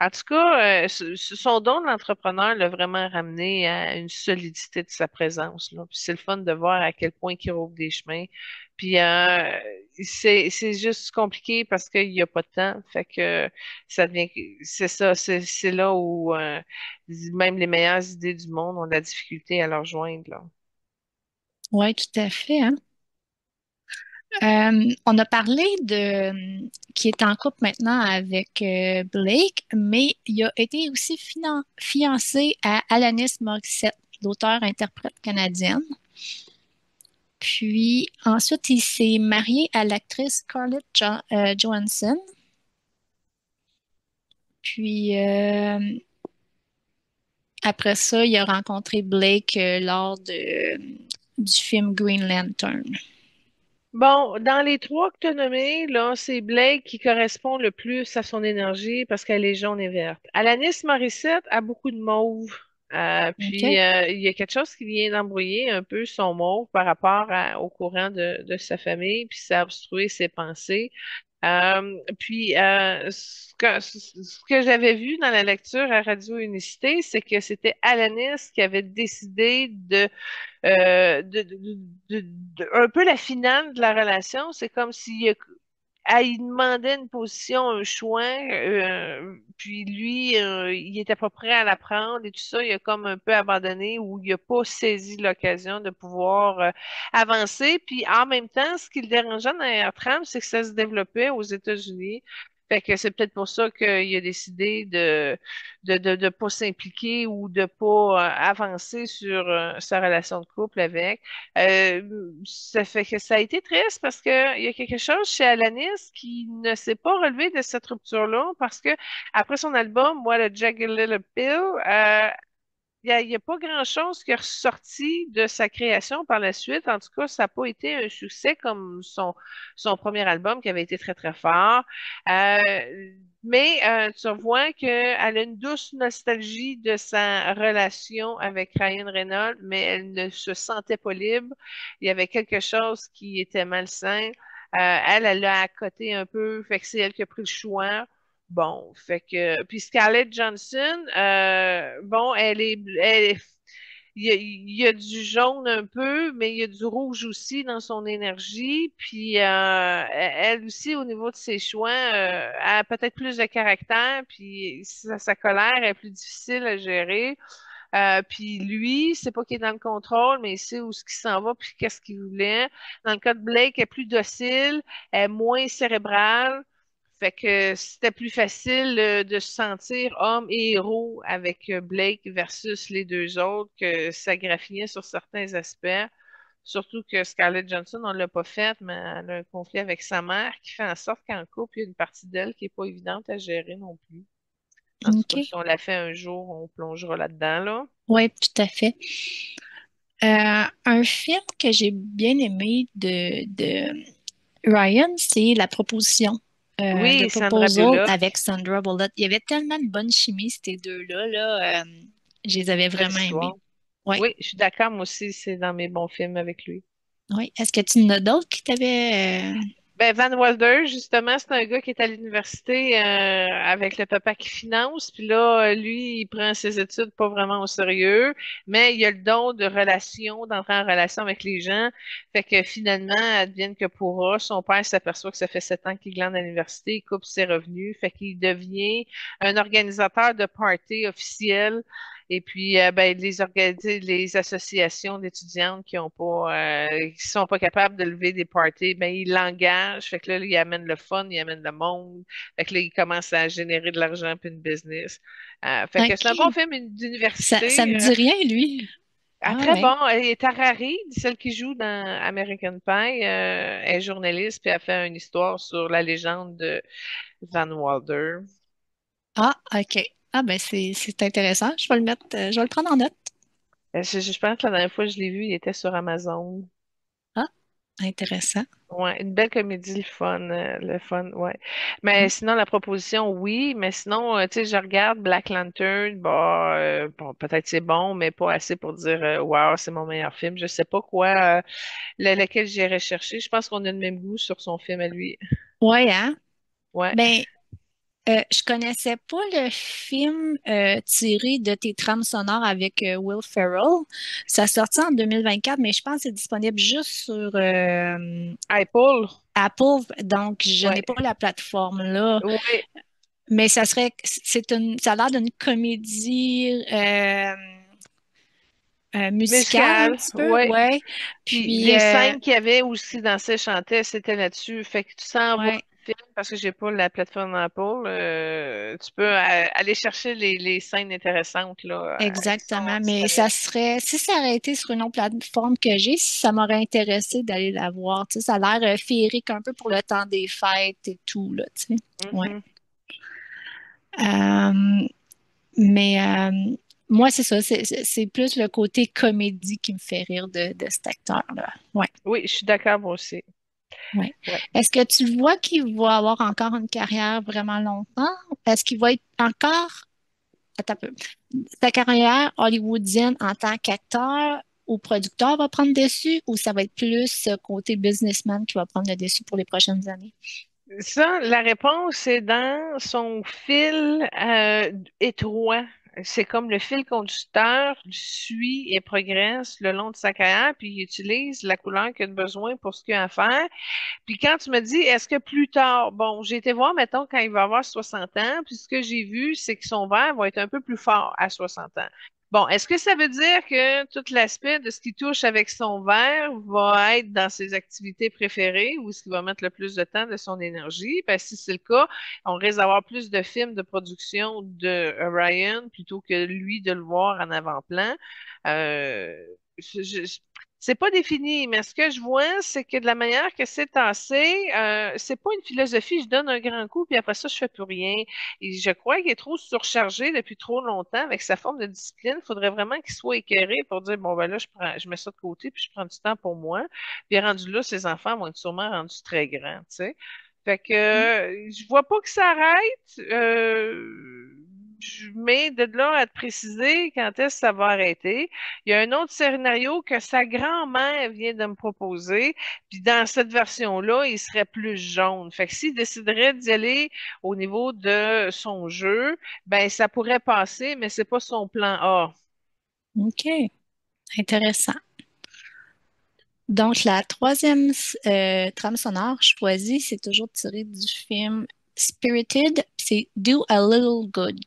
en tout cas, son don de l'entrepreneur l'a vraiment ramené à une solidité de sa présence, là. Puis c'est le fun de voir à quel point il rouvre des chemins. Puis, c'est juste compliqué parce qu'il n'y a pas de temps. Fait que ça devient, c'est ça, c'est là où même les meilleures idées du monde ont de la difficulté à leur joindre, là. Oui, tout à fait, hein. On a parlé de qui est en couple maintenant avec Blake, mais il a été aussi fiancé à Alanis Morissette, l'auteure-interprète canadienne. Puis ensuite, il s'est marié à l'actrice Scarlett Johansson. Puis après ça, il a rencontré Blake lors du film Green Lantern. Bon, dans les trois que tu as nommés, là, c'est Blake qui correspond le plus à son énergie parce qu'elle est jaune et verte. Alanis Morissette a beaucoup de mauve. Puis, OK? il y a quelque chose qui vient d'embrouiller un peu son mauve par rapport au courant de sa famille, puis ça a obstrué ses pensées. Puis, ce que j'avais vu dans la lecture à Radio Unicité, c'est que c'était Alanis qui avait décidé un peu la finale de la relation. C'est comme si elle lui demandait une position, un choix, puis lui, il était pas prêt à la prendre et tout ça, il a comme un peu abandonné ou il a pas saisi l'occasion de pouvoir avancer. Puis en même temps, ce qui le dérangeait dans Air Tram, c'est que ça se développait aux États-Unis. Fait que c'est peut-être pour ça qu'il a décidé de pas s'impliquer ou de pas avancer sur sa relation de couple avec. Ça fait que ça a été triste parce que il y a quelque chose chez Alanis qui ne s'est pas relevé de cette rupture-là parce que après son album, moi, le Jagged Little Pill, il y a pas grand-chose qui est ressorti de sa création par la suite. En tout cas, ça n'a pas été un succès comme son premier album qui avait été très, très fort. Mais tu vois qu'elle a une douce nostalgie de sa relation avec Ryan Reynolds, mais elle ne se sentait pas libre. Il y avait quelque chose qui était malsain. Elle l'a accoté un peu, fait que c'est elle qui a pris le choix. Bon, fait que puis Scarlett Johansson, bon, il y a du jaune un peu, mais il y a du rouge aussi dans son énergie. Puis elle aussi, au niveau de ses choix, elle a peut-être plus de caractère, puis sa colère est plus difficile à gérer. Puis lui, c'est pas qu'il est dans le contrôle, mais il sait où ce qu'il s'en va, puis qu'est-ce qu'il voulait. Dans le cas de Blake, elle est plus docile, elle est moins cérébrale. Fait que c'était plus facile de se sentir homme et héros avec Blake versus les deux autres, que ça graffinait sur certains aspects. Surtout que Scarlett Johansson, on l'a pas fait, mais elle a un conflit avec sa mère qui fait en sorte qu'en couple, il y a une partie d'elle qui est pas évidente à gérer non plus. En tout cas, OK. si on l'a fait un jour, on plongera là-dedans, là. Oui, tout à fait. Un film que j'ai bien aimé de Ryan, c'est La Proposition. The Oui, Sandra Proposal Bullock, avec Sandra Bullock. Il y avait tellement de bonne chimie, ces deux-là, là. Je les avais belle vraiment histoire. aimés. Oui, Oui, je suis d'accord, moi aussi, c'est dans mes bons films avec lui. oui. Est-ce que tu en as d'autres qui t'avaient... Ben, Van Wilder, justement, c'est un gars qui est à l'université avec le papa qui finance. Puis là, lui, il prend ses études pas vraiment au sérieux, mais il a le don de relation, d'entrer en relation avec les gens. Fait que finalement, advienne que pourra, son père s'aperçoit que ça fait 7 ans qu'il glande à l'université, il coupe ses revenus. Fait qu'il devient un organisateur de party officiel. Et puis, ben, les associations d'étudiantes qui sont pas capables de lever des parties, ben, ils l'engagent. Fait que là, il amène le fun, il amène le monde. Fait que là, il commence à générer de l'argent puis une business. Fait que c'est un bon OK. film Ça d'université. me dit rien, lui. Ah Très ouais. bon. Et Tara Reid, celle qui joue dans American Pie, est journaliste puis a fait une histoire sur la légende de Van Wilder. Ah, OK. Ah ben c'est intéressant. Je vais le mettre, je vais le prendre en note. Je pense que la dernière fois que je l'ai vu, il était sur Amazon. Ah, intéressant. Ouais, une belle comédie, le fun, ouais. Mais Mm. sinon, la proposition, oui, mais sinon, tu sais, je regarde Black Lantern, bah, bon, peut-être c'est bon, mais pas assez pour dire, wow, c'est mon meilleur film. Je sais pas quoi, lequel j'irai chercher. Je pense qu'on a le même goût sur son film à lui. Ouais, hein? Ouais. Ben, je connaissais pas le film tiré de tes trames sonores avec Will Ferrell. Ça sorti en 2024, mais je pense que c'est disponible juste sur Apple, Apple, donc je ouais. n'ai pas la plateforme là. Oui, Mais ça a l'air d'une comédie musicale un musical, petit peu, ouais. ouais. Puis Puis les scènes qu'il y avait aussi dans ces chantaient, c'était là-dessus. Fait que tu s'en vas ouais, le film, parce que j'ai pas la plateforme Apple, tu peux aller chercher les scènes intéressantes là, qui sont exactement. Mais disponibles. ça serait, si ça aurait été sur une autre plateforme que j'ai, ça m'aurait intéressé d'aller la voir. Tu sais, ça a l'air féerique un peu pour le temps des fêtes et tout là. Tu sais, ouais. Mhm. Euh, mais moi, c'est ça. C'est plus le côté comédie qui me fait rire de cet acteur-là. Ouais. Oui, je suis d'accord moi aussi. Ouais. Ouais. Est-ce que tu vois qu'il va avoir encore une carrière vraiment longtemps? Est-ce qu'il va être encore, attends un peu, sa carrière hollywoodienne en tant qu'acteur ou producteur va prendre dessus ou ça va être plus ce côté businessman qui va prendre le dessus pour les prochaines années? Ça, la réponse est dans son fil étroit. C'est comme le fil conducteur suit et progresse le long de sa carrière, puis il utilise la couleur qu'il a besoin pour ce qu'il a à faire. Puis quand tu me dis, est-ce que plus tard, bon, j'ai été voir, mettons, quand il va avoir 60 ans, puis ce que j'ai vu, c'est que son verre va être un peu plus fort à 60 ans. Bon, est-ce que ça veut dire que tout l'aspect de ce qui touche avec son verre va être dans ses activités préférées ou est-ce qu'il va mettre le plus de temps de son énergie? Parce que si c'est le cas, on risque d'avoir plus de films de production de Ryan plutôt que lui de le voir en avant-plan. Euh, je- je- c'est pas défini, mais ce que je vois, c'est que de la manière que c'est tassé, c'est pas une philosophie, je donne un grand coup, puis après ça, je fais plus rien. Et je crois qu'il est trop surchargé depuis trop longtemps avec sa forme de discipline. Il faudrait vraiment qu'il soit écœuré pour dire, bon, ben là, je mets ça de côté, puis je prends du temps pour moi. Puis rendu là, ses enfants vont être sûrement rendus très grands, tu sais. Fait que je vois pas que ça arrête. Mais de là à te préciser quand est-ce que ça va arrêter. Il y a un autre scénario que sa grand-mère vient de me proposer. Puis dans cette version-là, il serait plus jaune. Fait que s'il déciderait d'y aller au niveau de son jeu, ben ça pourrait passer, mais c'est pas son plan A. OK, intéressant. Donc, la troisième trame sonore choisie, c'est toujours tiré du film Spirited, c'est Do a Little Good.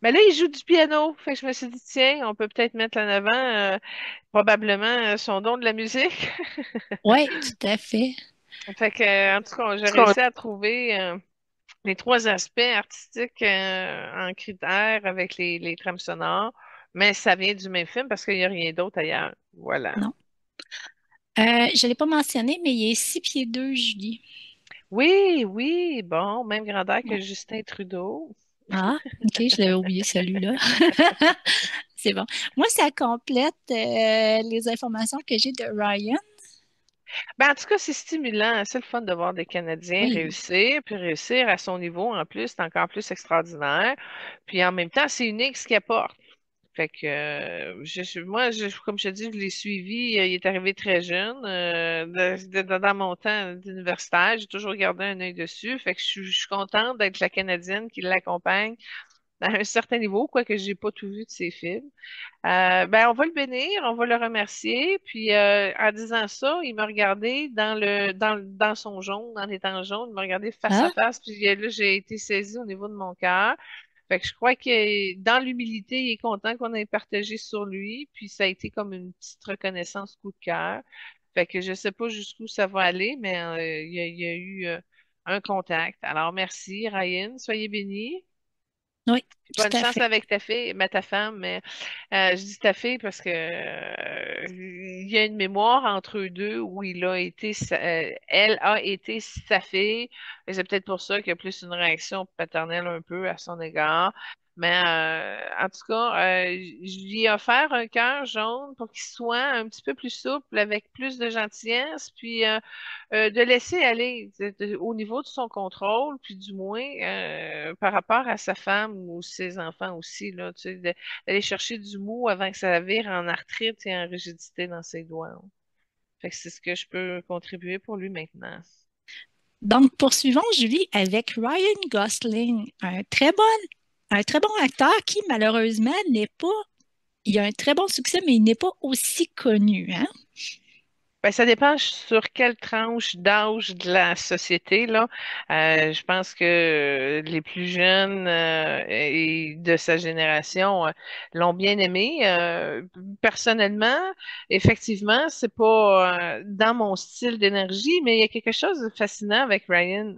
Mais là, il joue du piano. Fait que je me suis dit, tiens, on peut peut-être mettre en avant probablement son don de la musique. Oui, tout à fait. Fait que, en tout cas, j'ai réussi à trouver les trois aspects artistiques en critères avec les trames sonores, mais ça vient du même film parce qu'il n'y a rien d'autre ailleurs. Voilà. Non. Je ne l'ai pas mentionné, mais il est 6 pieds 2, Julie. Oui, oui, bon, même grandeur que Ouais. Justin Trudeau. Ah, OK, je l'avais oublié celui-là. C'est bon. Moi, ça complète les informations que j'ai de Ryan. Ben, en tout cas, c'est stimulant. C'est le fun de voir des Canadiens Oui. réussir, puis réussir à son niveau en plus, c'est encore plus extraordinaire. Puis en même temps, c'est unique ce qu'il apporte. Fait que moi, comme je te dis, je l'ai suivi. Il est arrivé très jeune. Dans mon temps d'universitaire, j'ai toujours gardé un œil dessus. Fait que je suis contente d'être la Canadienne qui l'accompagne à un certain niveau, quoique j'ai pas tout vu de ses films. Ben, on va le bénir, on va le remercier. Puis en disant ça, il m'a regardé dans son jaune, dans les temps jaunes, il m'a regardé face à Ah, face. Puis là, j'ai été saisie au niveau de mon cœur. Fait que je crois que dans l'humilité, il est content qu'on ait partagé sur lui. Puis ça a été comme une petite reconnaissance coup de cœur. Fait que je sais pas jusqu'où ça va aller, mais il y a eu un contact. Alors merci, Ryan. Soyez bénis. oui, Bonne tout à chance fait. avec ta fille, mais ta femme, mais je dis ta fille parce que il y a une mémoire entre eux deux où elle a été sa fille, et c'est peut-être pour ça qu'il y a plus une réaction paternelle un peu à son égard. Mais en tout cas, je lui ai offert un cœur jaune pour qu'il soit un petit peu plus souple, avec plus de gentillesse, puis de laisser aller au niveau de son contrôle, puis du moins par rapport à sa femme ou ses enfants aussi, là, tu sais, d'aller chercher du mou avant que ça vire en arthrite et en rigidité dans ses doigts, hein. Fait que c'est ce que je peux contribuer pour lui maintenant. Donc, poursuivons, Julie, avec Ryan Gosling, un très bon acteur qui, malheureusement, n'est pas, il a un très bon succès, mais il n'est pas aussi connu, hein? Ben, ça dépend sur quelle tranche d'âge de la société, là. Je pense que les plus jeunes et de sa génération l'ont bien aimé. Personnellement, effectivement, c'est pas dans mon style d'énergie, mais il y a quelque chose de fascinant avec Ryan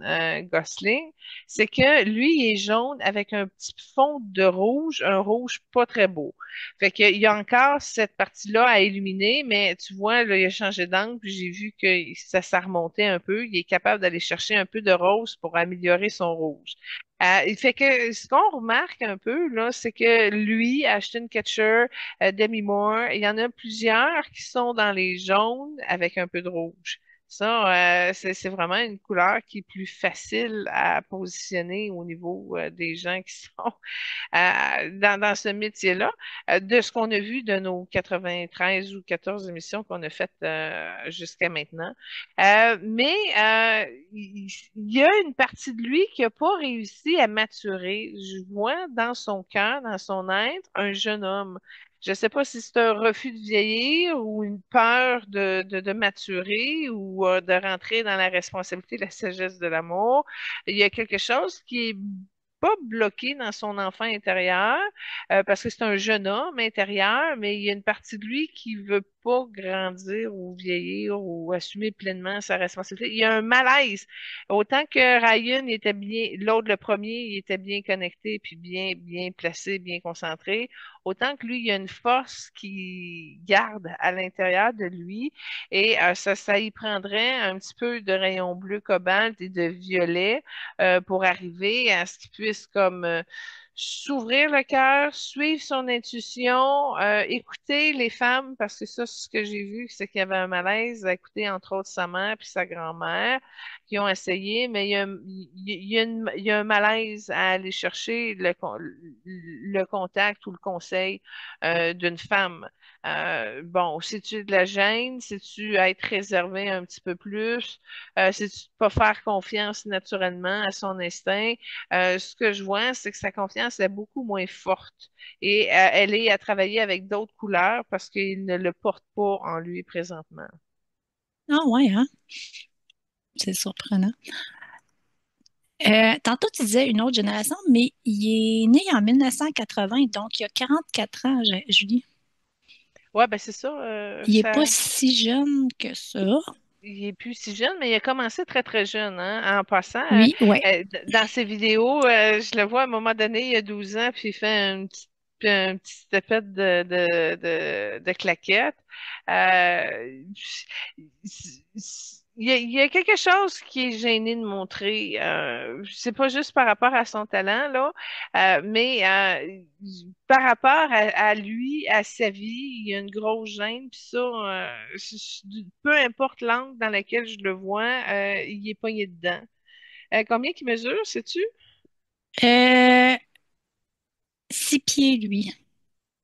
Gosling, c'est que lui il est jaune avec un petit fond de rouge, un rouge pas très beau. Fait qu'il y a encore cette partie-là à illuminer, mais tu vois, là, il a changé d'angle, puis j'ai vu que ça remontait un peu. Il est capable d'aller chercher un peu de rose pour améliorer son rouge. Il fait que ce qu'on remarque un peu, là, c'est que lui, Ashton Kutcher, Demi Moore, il y en a plusieurs qui sont dans les jaunes avec un peu de rouge. Ça, c'est vraiment une couleur qui est plus facile à positionner au niveau des gens qui sont dans ce métier-là, de ce qu'on a vu de nos 93 ou 14 émissions qu'on a faites jusqu'à maintenant. Mais il y a une partie de lui qui n'a pas réussi à maturer. Je vois dans son cœur, dans son être, un jeune homme. Je ne sais pas si c'est un refus de vieillir ou une peur de maturer ou de rentrer dans la responsabilité, la sagesse de l'amour. Il y a quelque chose qui est pas bloqué dans son enfant intérieur, parce que c'est un jeune homme intérieur, mais il y a une partie de lui qui veut pas grandir ou vieillir ou assumer pleinement sa responsabilité. Il y a un malaise. Autant que Ryan était bien, l'autre, le premier, il était bien connecté, puis bien placé, bien concentré. Autant que lui, il y a une force qui garde à l'intérieur de lui et ça y prendrait un petit peu de rayon bleu cobalt et de violet pour arriver à ce qu'il puisse comme s'ouvrir le cœur, suivre son intuition, écouter les femmes, parce que ça, ce que j'ai vu, c'est qu'il y avait un malaise à écouter entre autres sa mère puis sa grand-mère qui ont essayé, mais il y a un malaise à aller chercher le contact ou le conseil d'une femme. Bon, si tu de la gêne, si tu être réservé un petit peu plus, si tu pas faire confiance naturellement à son instinct, ce que je vois, c'est que sa confiance est beaucoup moins forte et elle est à travailler avec d'autres couleurs parce qu'il ne le porte pas en lui présentement. Ah ouais, hein? C'est surprenant. Tantôt, tu disais une autre génération, mais il est né en 1980, donc il a 44 ans, Julie. Ouais, ben c'est ça, Il n'est pas si jeune que ça. il est plus si jeune, mais il a commencé très très jeune, hein. En passant, Oui, ouais. dans ses vidéos, je le vois à un moment donné, il y a 12 ans, puis il fait un petit stepette de claquettes. Euh, il y a quelque chose qui est gêné de montrer. C'est pas juste par rapport à son talent, là, mais par rapport à lui, à sa vie, il y a une grosse gêne. Puis ça, peu importe l'angle dans lequel je le vois, il est pogné dedans. Combien qu'il mesure, sais-tu? Euh, 6 pieds, lui.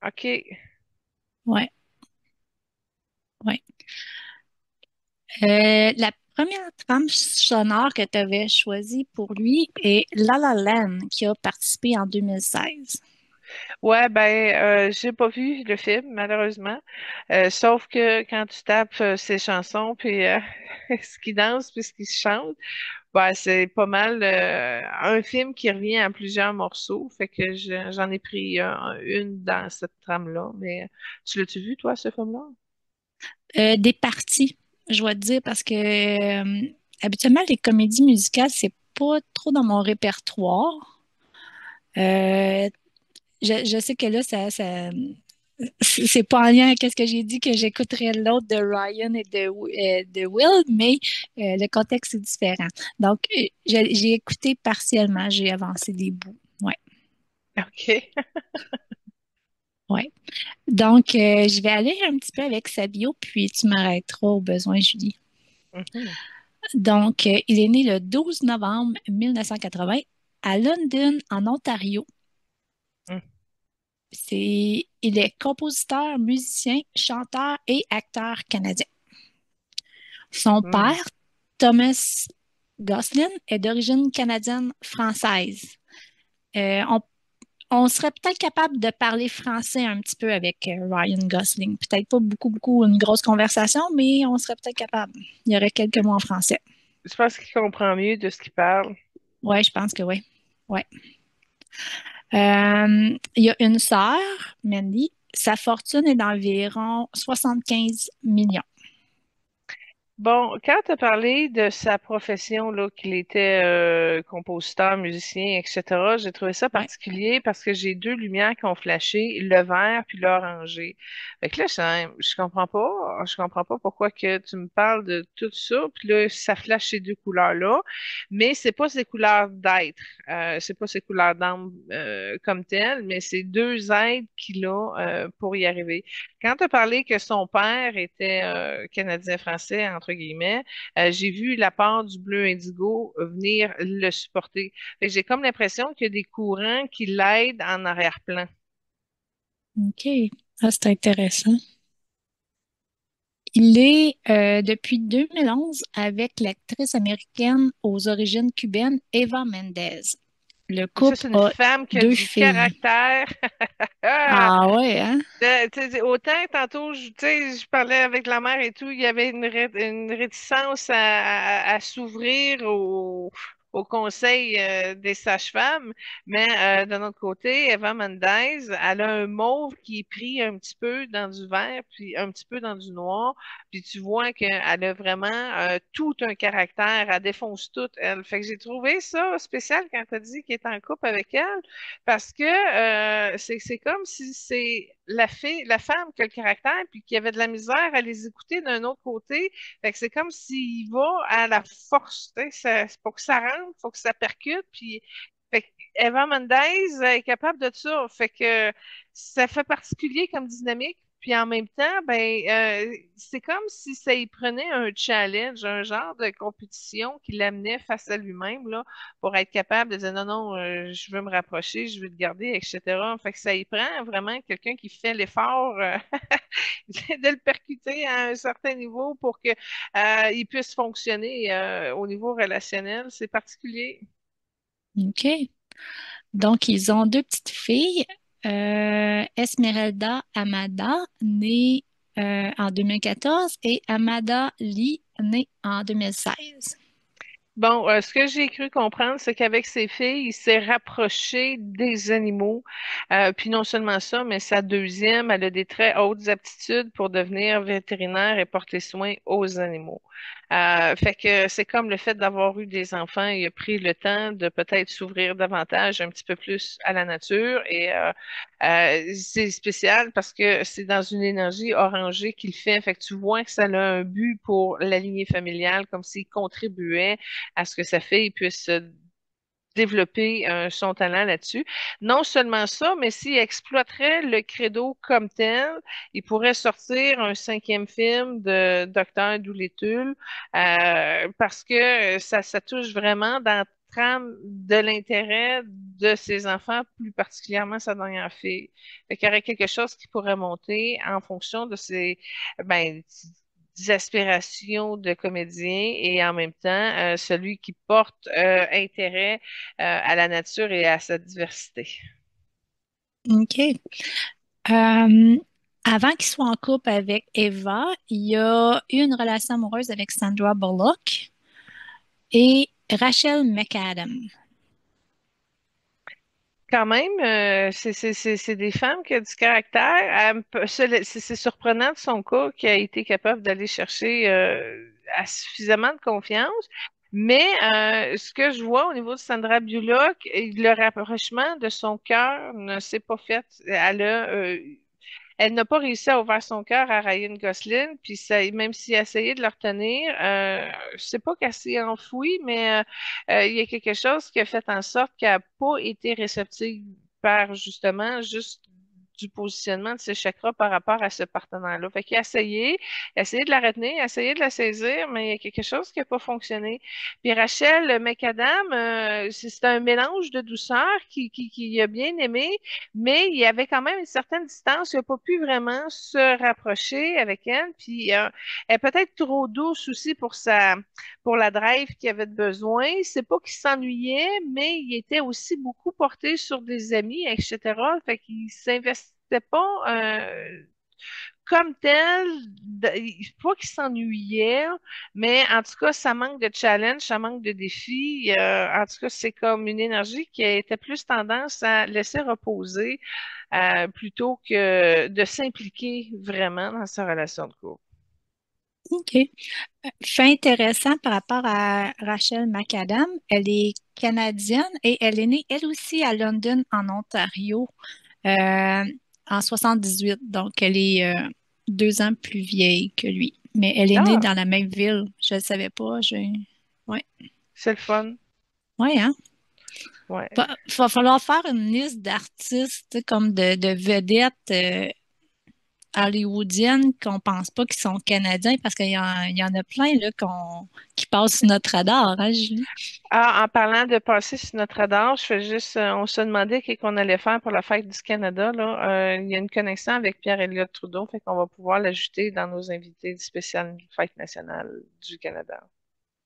OK. Ouais, ouais. La première trame sonore que tu avais choisie pour lui est La La Land, qui a participé en 2016. Ouais, ben, j'ai pas vu le film, malheureusement. Sauf que quand tu tapes ses chansons, puis ce qu'il danse, puis ce qu'il chante, ben, c'est pas mal un film qui revient en plusieurs morceaux. Fait que j'en ai pris une dans cette trame-là. Mais tu l'as-tu vu, toi, ce film-là? Des parties, je dois te dire, parce que habituellement, les comédies musicales, c'est pas trop dans mon répertoire. Euh, je sais que là, c'est pas en lien avec ce que j'ai dit que j'écouterais l'autre de Ryan et de Will, mais le contexte est différent. Donc, j'ai écouté partiellement, j'ai avancé des bouts. Ouais. OK. Ouais. Donc, je vais aller un petit peu avec sa bio, puis tu m'arrêteras au besoin, Julie. Mhm. Donc, il est né le 12 novembre 1980 à London, en Ontario. Il est compositeur, musicien, chanteur et acteur canadien. Son Mhm. père, Thomas Gosselin, est d'origine canadienne-française. Euh, on, on serait peut-être capable de parler français un petit peu avec Ryan Gosling. Peut-être pas beaucoup, beaucoup, une grosse conversation, mais on serait peut-être capable. Il y aurait quelques mots en français. Je pense qu'il comprend mieux de ce qu'il parle. Ouais, je pense que oui. Ouais. Il y a une sœur, Mandy. Sa fortune est d'environ 75 millions. Bon, quand tu as parlé de sa profession, là, qu'il était compositeur, musicien, etc., j'ai trouvé ça Ouais. particulier parce que j'ai deux lumières qui ont flashé, le vert puis l'orangé. Fait que là, je comprends pas pourquoi que tu me parles de tout ça, puis là, ça flash ces deux couleurs-là, mais c'est pas ces couleurs d'être, c'est pas ces couleurs d'âme comme telles, mais c'est deux aides qu'il a pour y arriver. Quand tu as parlé que son père était Canadien-Français, entre guillemets, j'ai vu la part du bleu indigo venir le supporter. Fait que j'ai comme l'impression qu'il y a des courants qui l'aident en arrière-plan. OK. Ah, c'est intéressant. Il est depuis 2011 avec l'actrice américaine aux origines cubaines Eva Mendes. Le Ça, couple c'est une a femme qui a deux du filles. caractère. Ah! Ah ouais, hein? Tu sais, autant tantôt, tu sais, je parlais avec la mère et tout, il y avait une réticence à s'ouvrir au conseil des sages-femmes, mais d'un autre côté, Eva Mendes, elle a un mauve qui est pris un petit peu dans du vert, puis un petit peu dans du noir, puis tu vois qu'elle a vraiment tout un caractère, elle défonce tout, elle. Fait que j'ai trouvé ça spécial quand tu as dit qu'il est en couple avec elle. Parce que c'est comme si c'est la fille, la femme qui a le caractère, puis qui avait de la misère à les écouter d'un autre côté. Fait que c'est comme s'il va à la force, tu sais, pour que ça rentre, faut que ça percute, puis fait que Eva Mendes est capable de ça. Fait que ça fait particulier comme dynamique. Puis en même temps, ben c'est comme si ça y prenait un challenge, un genre de compétition qui l'amenait face à lui-même là pour être capable de dire non, non, je veux me rapprocher, je veux te garder, etc. Fait que ça y prend vraiment quelqu'un qui fait l'effort de le percuter à un certain niveau pour que il puisse fonctionner au niveau relationnel. C'est particulier. OK. Donc, ils ont deux petites filles. Esmeralda Amada, née en 2014, et Amada Lee, née en 2016. Bon, ce que j'ai cru comprendre, c'est qu'avec ses filles, il s'est rapproché des animaux. Puis non seulement ça, mais sa deuxième, elle a des très hautes aptitudes pour devenir vétérinaire et porter soin aux animaux. Fait que c'est comme le fait d'avoir eu des enfants, il a pris le temps de peut-être s'ouvrir davantage un petit peu plus à la nature et c'est spécial parce que c'est dans une énergie orangée qu'il fait. Fait que tu vois que ça a un but pour la lignée familiale, comme s'il contribuait à ce que sa fille puisse développer son talent là-dessus. Non seulement ça, mais s'il exploiterait le credo comme tel, il pourrait sortir un cinquième film de Docteur Dolittle parce que ça touche vraiment dans la trame de l'intérêt de ses enfants, plus particulièrement sa dernière fille. Fait qu'il y aurait quelque chose qui pourrait monter en fonction de ses, ben, des aspirations de comédien et en même temps celui qui porte intérêt à la nature et à sa diversité. OK. Euh, Avant qu'il soit en couple avec Eva, il a eu une relation amoureuse avec Sandra Bullock et Rachel McAdam. Quand même, c'est des femmes qui ont du caractère. C'est surprenant de son cas qui a été capable d'aller chercher à suffisamment de confiance. Mais ce que je vois au niveau de Sandra Bullock, le rapprochement de son cœur ne s'est pas fait. Elle n'a pas réussi à ouvrir son cœur à Ryan Gosling, puis ça, même s'il a essayé de le retenir, je sais pas qu'elle s'est enfouie, mais il y a quelque chose qui a fait en sorte qu'elle n'a pas été réceptive par justement juste du positionnement de ses chakras par rapport à ce partenaire-là. Fait qu'il a essayé de la retenir, il a essayé de la saisir, mais il y a quelque chose qui n'a pas fonctionné. Puis Rachel McAdam, c'est un mélange de douceur qui a bien aimé, mais il y avait quand même une certaine distance. Il n'a pas pu vraiment se rapprocher avec elle. Puis elle est peut-être trop douce aussi pour la drive qu'il avait besoin. C'est pas qu'il s'ennuyait, mais il était aussi beaucoup porté sur des amis, etc. Fait qu'il s'investissait pas comme tel, pas qu'il s'ennuyait, mais en tout cas, ça manque de challenge, ça manque de défi. En tout cas, c'est comme une énergie qui était plus tendance à laisser reposer plutôt que de s'impliquer vraiment dans sa relation de couple. OK. Fait intéressant par rapport à Rachel McAdam. Elle est canadienne et elle est née, elle aussi, à London, en Ontario, euh, en 78. Donc, elle est 2 ans plus vieille que lui. Mais elle est née Ah, dans la même ville. Je ne le savais pas. Ouais. c'est le fun. Ouais, hein? Ouais. Va falloir faire une liste d'artistes, tu sais, comme de vedettes hollywoodiennes qu'on pense pas qu'ils sont canadiens parce il y en a plein là, qui passent sur notre radar, hein, Julie? Ah, en parlant de passer sur notre radar, je fais juste, on se demandait qu'est-ce qu'on allait faire pour la fête du Canada, là. Il y a une connexion avec Pierre-Éliott Trudeau, fait qu'on va pouvoir l'ajouter dans nos invités du spécial Fête nationale du Canada.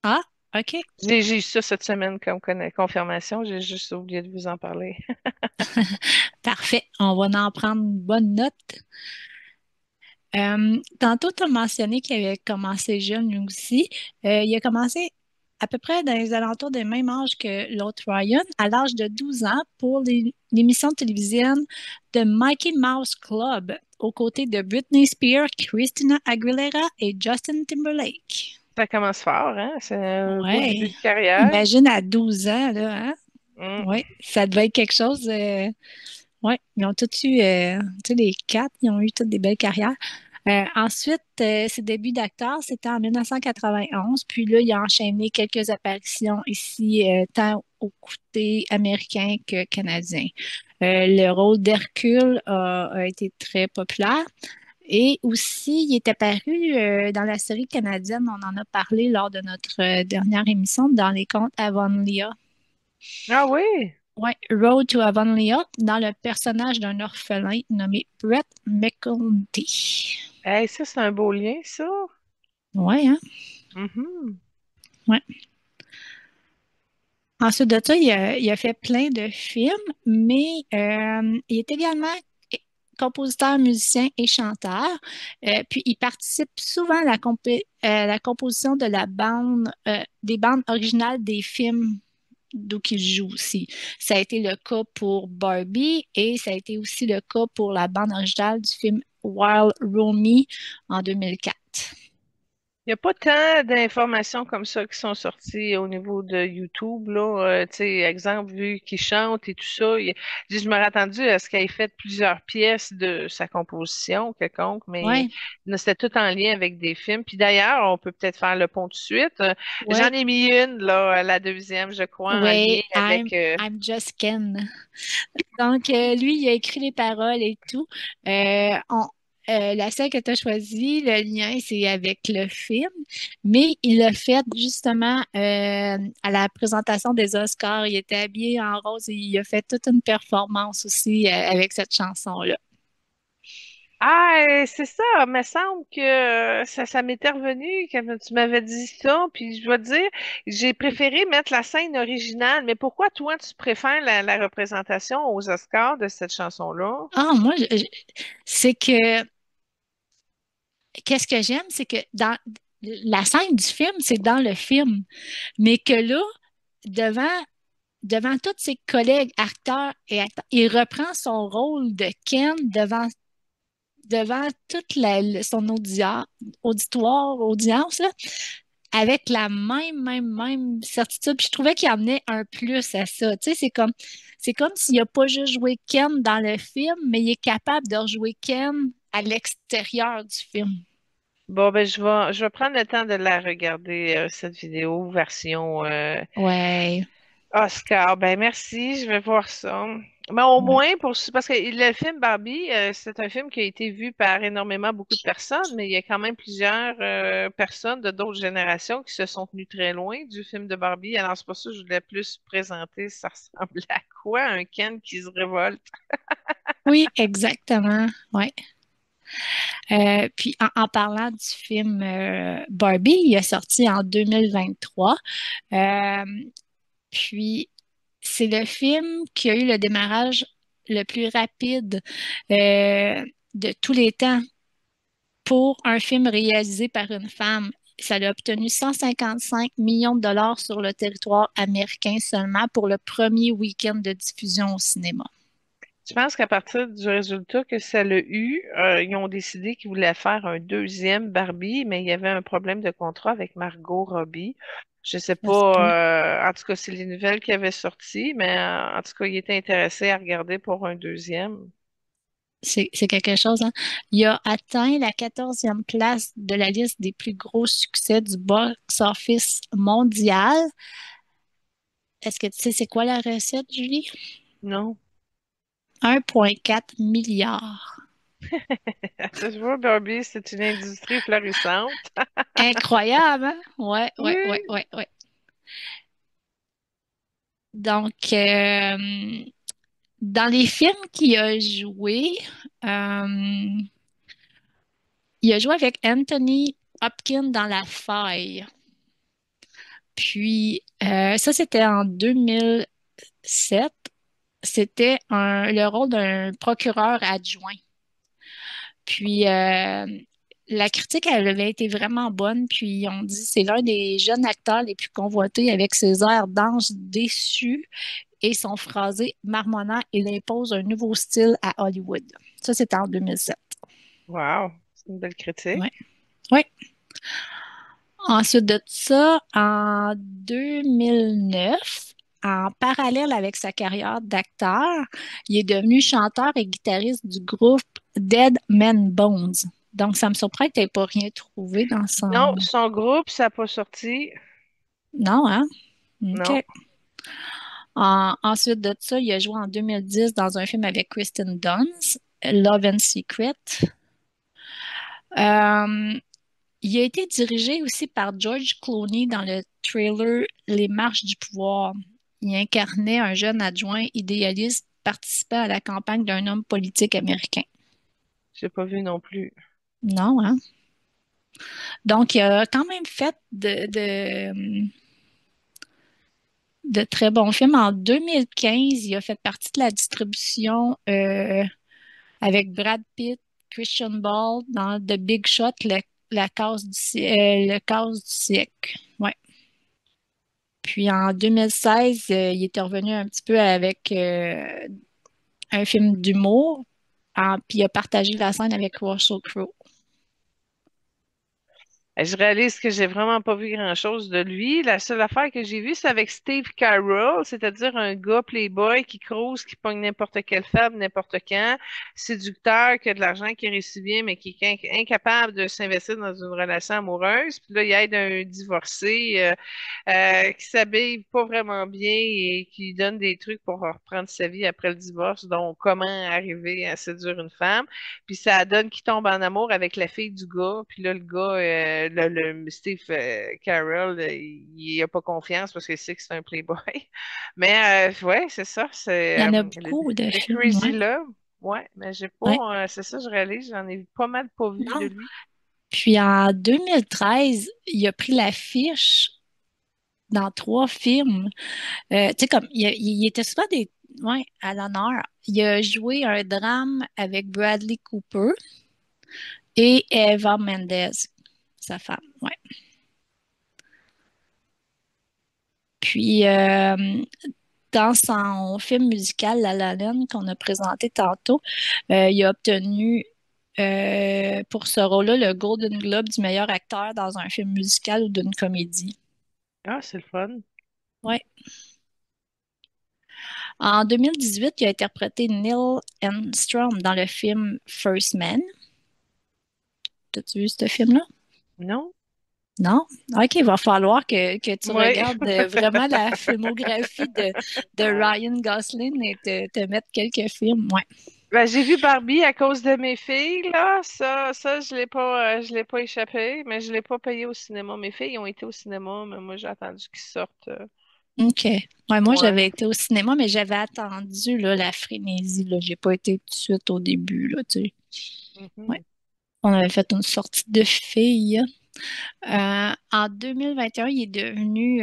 Ah, OK. J'ai eu ça cette semaine comme confirmation, j'ai juste oublié de vous en parler. Parfait. On va en prendre une bonne note. Tantôt, tu as mentionné qu'il avait commencé jeune lui aussi. Il a commencé à peu près dans les alentours des mêmes âges que l'autre Ryan, à l'âge de 12 ans, pour l'émission télévisienne de Mickey Mouse Club, aux côtés de Britney Spears, Christina Aguilera et Justin Timberlake. Ça commence fort, hein? C'est un beau début Ouais. de carrière. Imagine à 12 ans, là, hein? Mm. Ouais, ça devait être quelque chose. Ouais, ils ont tous eu, tu sais, les quatre, ils ont eu toutes des belles carrières. Ensuite, ses débuts d'acteur, c'était en 1991. Puis là, il a enchaîné quelques apparitions ici, tant au côté américain que canadien. Le rôle d'Hercule a été très populaire. Et aussi, il est apparu dans la série canadienne, on en a parlé lors de notre dernière émission, dans les contes Avonlea. Ah oui? Ouais, Road to Avonlea, dans le personnage d'un orphelin nommé Brett McConaughey. Hey, ça, c'est un beau lien, ça. Ouais, hein? Mhm. Ouais. Ensuite de ça, il a fait plein de films, mais il est également compositeur, musicien et chanteur. Puis il participe souvent à la composition de la bande, des bandes originales des films d'où il joue aussi. Ça a été le cas pour Barbie et ça a été aussi le cas pour la bande originale du film Wild Romy en 2004. Il n'y a pas tant d'informations comme ça qui sont sorties au niveau de YouTube, là. Tu sais, exemple, vu qu'il chante et tout ça, je m'aurais attendu à ce qu'il ait fait plusieurs pièces de sa composition quelconque, mais Ouais, c'était tout en lien avec des films. Puis d'ailleurs, on peut peut-être faire le pont tout de suite. J'en ouais, ai mis une, là, la deuxième, je crois, en ouais, lien avec... I'm just Ken. Donc, lui, il a écrit les paroles et tout. La scène que tu as choisie, le lien, c'est avec le film, mais il l'a fait justement à la présentation des Oscars. Il était habillé en rose et il a fait toute une performance aussi avec cette chanson-là. Ah, c'est ça, il me semble que ça m'était revenu quand tu m'avais dit ça, puis je dois te dire, j'ai préféré mettre la scène originale, mais pourquoi toi tu préfères la représentation aux Oscars de cette chanson-là? Ah, moi, c'est que, qu'est-ce que j'aime, c'est que dans la scène du film, c'est dans le film, mais que là, devant devant tous ses collègues acteurs et acteurs, il reprend son rôle de Ken devant toute son audience, là, avec la même certitude. Puis je trouvais qu'il amenait un plus à ça. Tu sais, c'est comme s'il n'a pas juste joué Ken dans le film, mais il est capable de rejouer Ken à l'extérieur du film. Bon, ben je vais prendre le temps de la regarder, cette vidéo version Ouais. Oscar. Ben merci, je vais voir ça. Mais au Ouais. moins, parce que le film Barbie, c'est un film qui a été vu par énormément beaucoup de personnes, mais il y a quand même plusieurs personnes de d'autres générations qui se sont tenues très loin du film de Barbie. Alors, c'est pour ça que je voulais plus présenter ça ressemblait à quoi, un Ken qui se révolte. Oui, exactement. Ouais. Puis en parlant du film Barbie, il est sorti en 2023. Euh, Puis c'est le film qui a eu le démarrage le plus rapide de tous les temps pour un film réalisé par une femme. Ça a obtenu 155 millions de dollars sur le territoire américain seulement pour le premier week-end de diffusion au cinéma. Je pense qu'à partir du résultat que ça l'a eu, ils ont décidé qu'ils voulaient faire un deuxième Barbie, mais il y avait un problème de contrat avec Margot Robbie. Je sais Ça se peut. pas, en tout cas, c'est les nouvelles qui avaient sorti, mais en tout cas, ils étaient intéressés à regarder pour un deuxième. C'est quelque chose, hein? Il a atteint la 14e place de la liste des plus gros succès du box-office mondial. Est-ce que tu sais c'est quoi la recette, Julie? Non. 1,4 milliard. Je vois, Barbie, c'est une industrie florissante. Incroyable, hein? Ouais, ouais, ouais, Oui. ouais, ouais. Donc, dans les films qu'il a joué, euh, il a joué avec Anthony Hopkins dans La Faille. Puis, ça, c'était en 2007. C'était le rôle d'un procureur adjoint. Puis, la critique, elle avait été vraiment bonne. Puis, on dit c'est l'un des jeunes acteurs les plus convoités avec ses airs d'ange déçu et son phrasé marmonnant. Il impose un nouveau style à Hollywood. Ça, c'était en 2007. Wow, c'est une belle Ouais. critique. Ouais. Ensuite de ça, en 2009, en parallèle avec sa carrière d'acteur, il est devenu chanteur et guitariste du groupe Dead Man Bones. Donc, ça me surprend que tu n'aies pas rien trouvé dans Non, son... son groupe, ça n'a pas sorti. Non, hein? Non. OK. Ensuite de ça, il a joué en 2010 dans un film avec Kristen Dunst, Love and Secret. Euh, il a été dirigé aussi par George Clooney dans le thriller Les Marches du pouvoir. Il incarnait un jeune adjoint idéaliste participant à la campagne d'un homme politique américain. J'ai pas vu non plus. Non, hein? Donc, il a quand même fait de très bons films. En 2015, il a fait partie de la distribution avec Brad Pitt, Christian Bale dans The Big Shot, la cause le cause du siècle. Ouais. Puis en 2016, il était revenu un petit peu avec un film d'humour, puis il a partagé la scène avec Russell Crowe. Je réalise que j'ai vraiment pas vu grand-chose de lui. La seule affaire que j'ai vue, c'est avec Steve Carell, c'est-à-dire un gars playboy qui crouse, qui pogne n'importe quelle femme, n'importe quand, séducteur, qui a de l'argent, qui réussit bien, mais qui est incapable de s'investir dans une relation amoureuse. Puis là, il aide un divorcé qui s'habille pas vraiment bien et qui donne des trucs pour reprendre sa vie après le divorce, donc comment arriver à séduire une femme. Puis ça donne qu'il tombe en amour avec la fille du gars. Puis là, le gars, le Steve Carell, il a pas confiance parce qu'il sait que c'est un playboy. Mais ouais, c'est ça. Il y C'est en a le, beaucoup de le films, Crazy ouais. Love. Ouais, mais j'ai Ouais. pas, c'est ça, je réalise, j'en ai pas mal pas vu de Non. lui. Puis en 2013, il a pris l'affiche dans 3 films. Tu sais, comme, il était souvent ouais, à l'honneur. Il a joué un drame avec Bradley Cooper et Eva Mendes, sa femme. Ouais. Puis, dans son film musical La La Land qu'on a présenté tantôt, il a obtenu pour ce rôle-là le Golden Globe du meilleur acteur dans un film musical ou d'une comédie. Ah, c'est le fun. Ouais. En 2018, il a interprété Neil Armstrong dans le film First Man. T'as-tu vu ce film-là? Non? Non? OK, il va falloir que tu Oui. regardes vraiment la filmographie de Ryan Gosling et te mettre quelques films. Ouais. Ben, j'ai vu Barbie à cause de mes filles, là. Ça, je l'ai pas échappé, mais je l'ai pas payé au cinéma. Mes filles ont été au cinéma, mais moi, j'ai attendu qu'ils sortent. OK. Ouais, moi, Ouais. j'avais été au cinéma, mais j'avais attendu là, la frénésie. Là. J'ai pas été tout de suite au début. Là, tu sais. Ouais. Mhm. On avait fait une sortie de filles. En 2021, il est devenu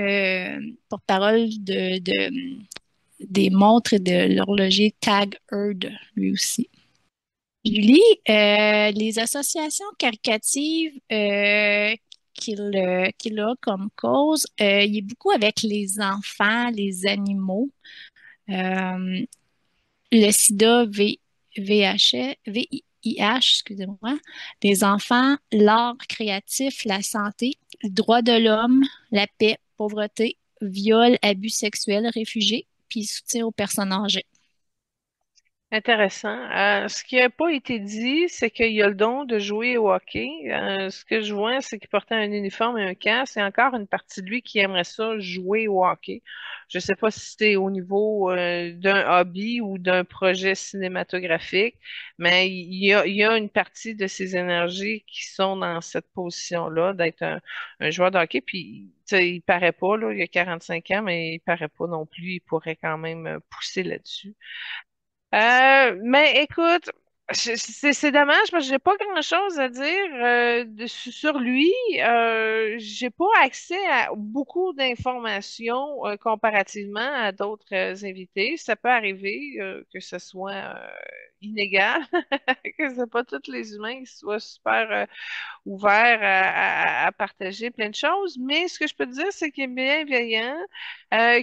porte-parole des montres et de l'horloger Tag Heuer, lui aussi. Julie, les associations caricatives qu'il a comme cause, il est beaucoup avec les enfants, les animaux, euh, le sida, VIH, excusez-moi, les enfants, l'art créatif, la santé, le droit de l'homme, la paix, pauvreté, viol, abus sexuels, réfugiés, puis soutien aux personnes âgées. Intéressant. Ce qui n'a pas été dit, c'est qu'il a le don de jouer au hockey. Ce que je vois, c'est qu'il portait un uniforme et un casque. C'est encore une partie de lui qui aimerait ça jouer au hockey. Je ne sais pas si c'est au niveau d'un hobby ou d'un projet cinématographique, mais il y a une partie de ses énergies qui sont dans cette position-là, d'être un joueur de hockey. Puis, tu sais, il paraît pas, là, il a 45 ans, mais il paraît pas non plus. Il pourrait quand même pousser là-dessus. Mais écoute, c'est dommage parce que j'ai pas grand-chose à dire sur lui. J'ai pas accès à beaucoup d'informations comparativement à d'autres invités. Ça peut arriver que ce soit inégal, que c'est pas tous les humains qui soient super ouvert à partager plein de choses. Mais ce que je peux te dire, c'est qu'il est bienveillant,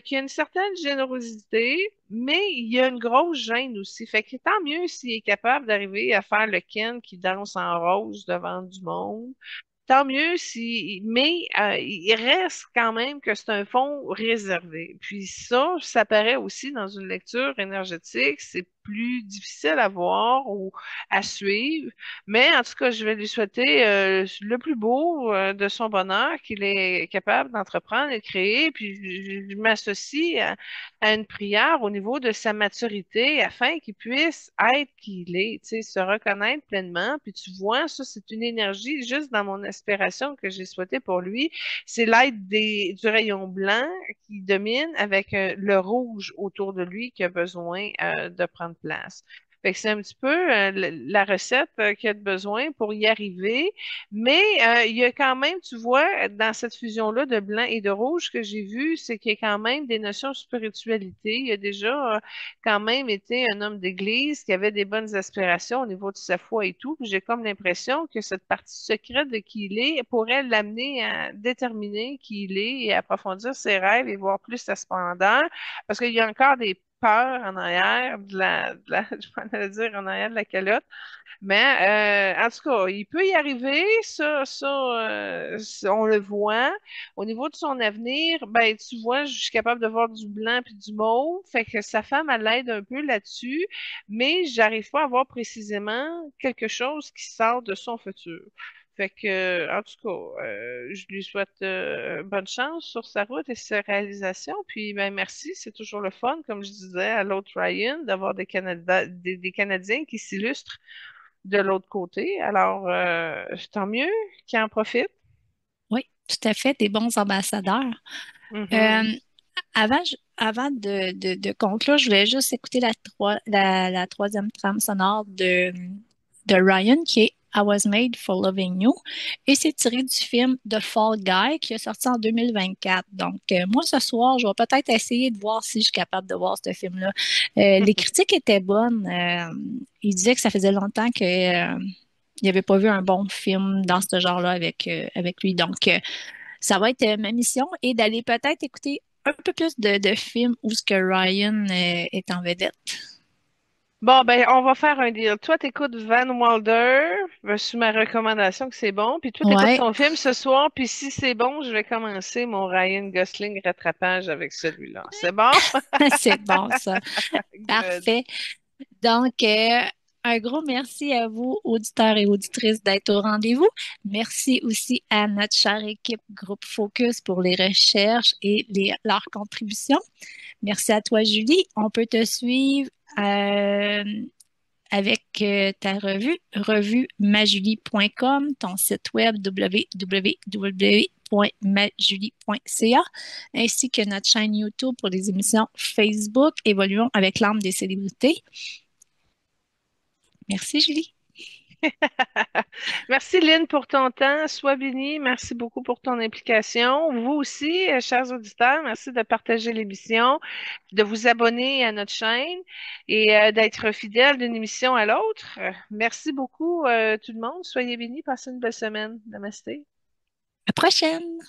qu'il a une certaine générosité, mais il y a une grosse gêne aussi. Fait que tant mieux s'il est capable d'arriver à faire le Ken qui danse en rose devant du monde. Tant mieux si, mais il reste quand même que c'est un fonds réservé. Puis ça paraît aussi dans une lecture énergétique, c'est plus difficile à voir ou à suivre. Mais en tout cas, je vais lui souhaiter le plus beau de son bonheur qu'il est capable d'entreprendre et de créer. Puis je m'associe à une prière au niveau de sa maturité afin qu'il puisse être qui il est, tu sais, se reconnaître pleinement. Puis tu vois, ça, c'est une énergie juste dans mon aspiration que j'ai souhaité pour lui. C'est l'aide du rayon blanc qui domine avec le rouge autour de lui qui a besoin de prendre place. Fait que c'est un petit peu la recette qu'il y a de besoin pour y arriver. Mais il y a quand même, tu vois, dans cette fusion-là de blanc et de rouge que j'ai vu, c'est qu'il y a quand même des notions de spiritualité. Il a déjà quand même été un homme d'église qui avait des bonnes aspirations au niveau de sa foi et tout. Puis j'ai comme l'impression que cette partie secrète de qui il est pourrait l'amener à déterminer qui il est et approfondir ses rêves et voir plus sa splendeur. Parce qu'il y a encore des peurs en arrière je pourrais dire en arrière de la calotte. Mais en tout cas, il peut y arriver, on le voit. Au niveau de son avenir, ben tu vois, je suis capable de voir du blanc puis du mauve, fait que sa femme elle l'aide un peu là-dessus, mais j'arrive pas à voir précisément quelque chose qui sort de son futur. Fait que, en tout cas, je lui souhaite bonne chance sur sa route et ses réalisations. Puis, ben merci, c'est toujours le fun, comme je disais à l'autre Ryan, d'avoir des Canadiens qui s'illustrent de l'autre côté. Alors, tant mieux qu'ils en profitent. Oui, tout à fait, des bons ambassadeurs. Mhm. Euh, avant de conclure, je voulais juste écouter la troisième trame sonore de Ryan qui est I Was Made for Loving You. Et c'est tiré du film The Fall Guy qui est sorti en 2024. Donc, moi, ce soir, je vais peut-être essayer de voir si je suis capable de voir ce film-là. Les critiques étaient bonnes. Ils disaient que ça faisait longtemps que, il n'avait pas vu un bon film dans ce genre-là avec lui. Donc, ça va être ma mission et d'aller peut-être écouter un peu plus de films où ce que Ryan est en vedette. Bon, ben, on va faire un deal. Toi, t'écoutes Van Wilder, sous ma recommandation que c'est bon, puis toi, t'écoutes Ouais, ton film ce soir, puis si c'est bon, je vais commencer mon Ryan Gosling rattrapage avec celui-là. C'est bon? c'est bon ça. Good. Parfait. Donc, Un gros merci à vous, auditeurs et auditrices, d'être au rendez-vous. Merci aussi à notre chère équipe Groupe Focus pour les recherches et leurs contributions. Merci à toi, Julie. On peut te suivre euh, avec ta revuemajulie.com, ton site web www.majulie.ca, ainsi que notre chaîne YouTube pour les émissions Facebook Évoluons avec l'âme des célébrités. Merci, Julie. Merci Lynn pour ton temps. Sois bénie. Merci beaucoup pour ton implication. Vous aussi, chers auditeurs, merci de partager l'émission, de vous abonner à notre chaîne et d'être fidèle d'une émission à l'autre. Merci beaucoup tout le monde. Soyez bénis. Passez une belle semaine. Namasté. À la prochaine!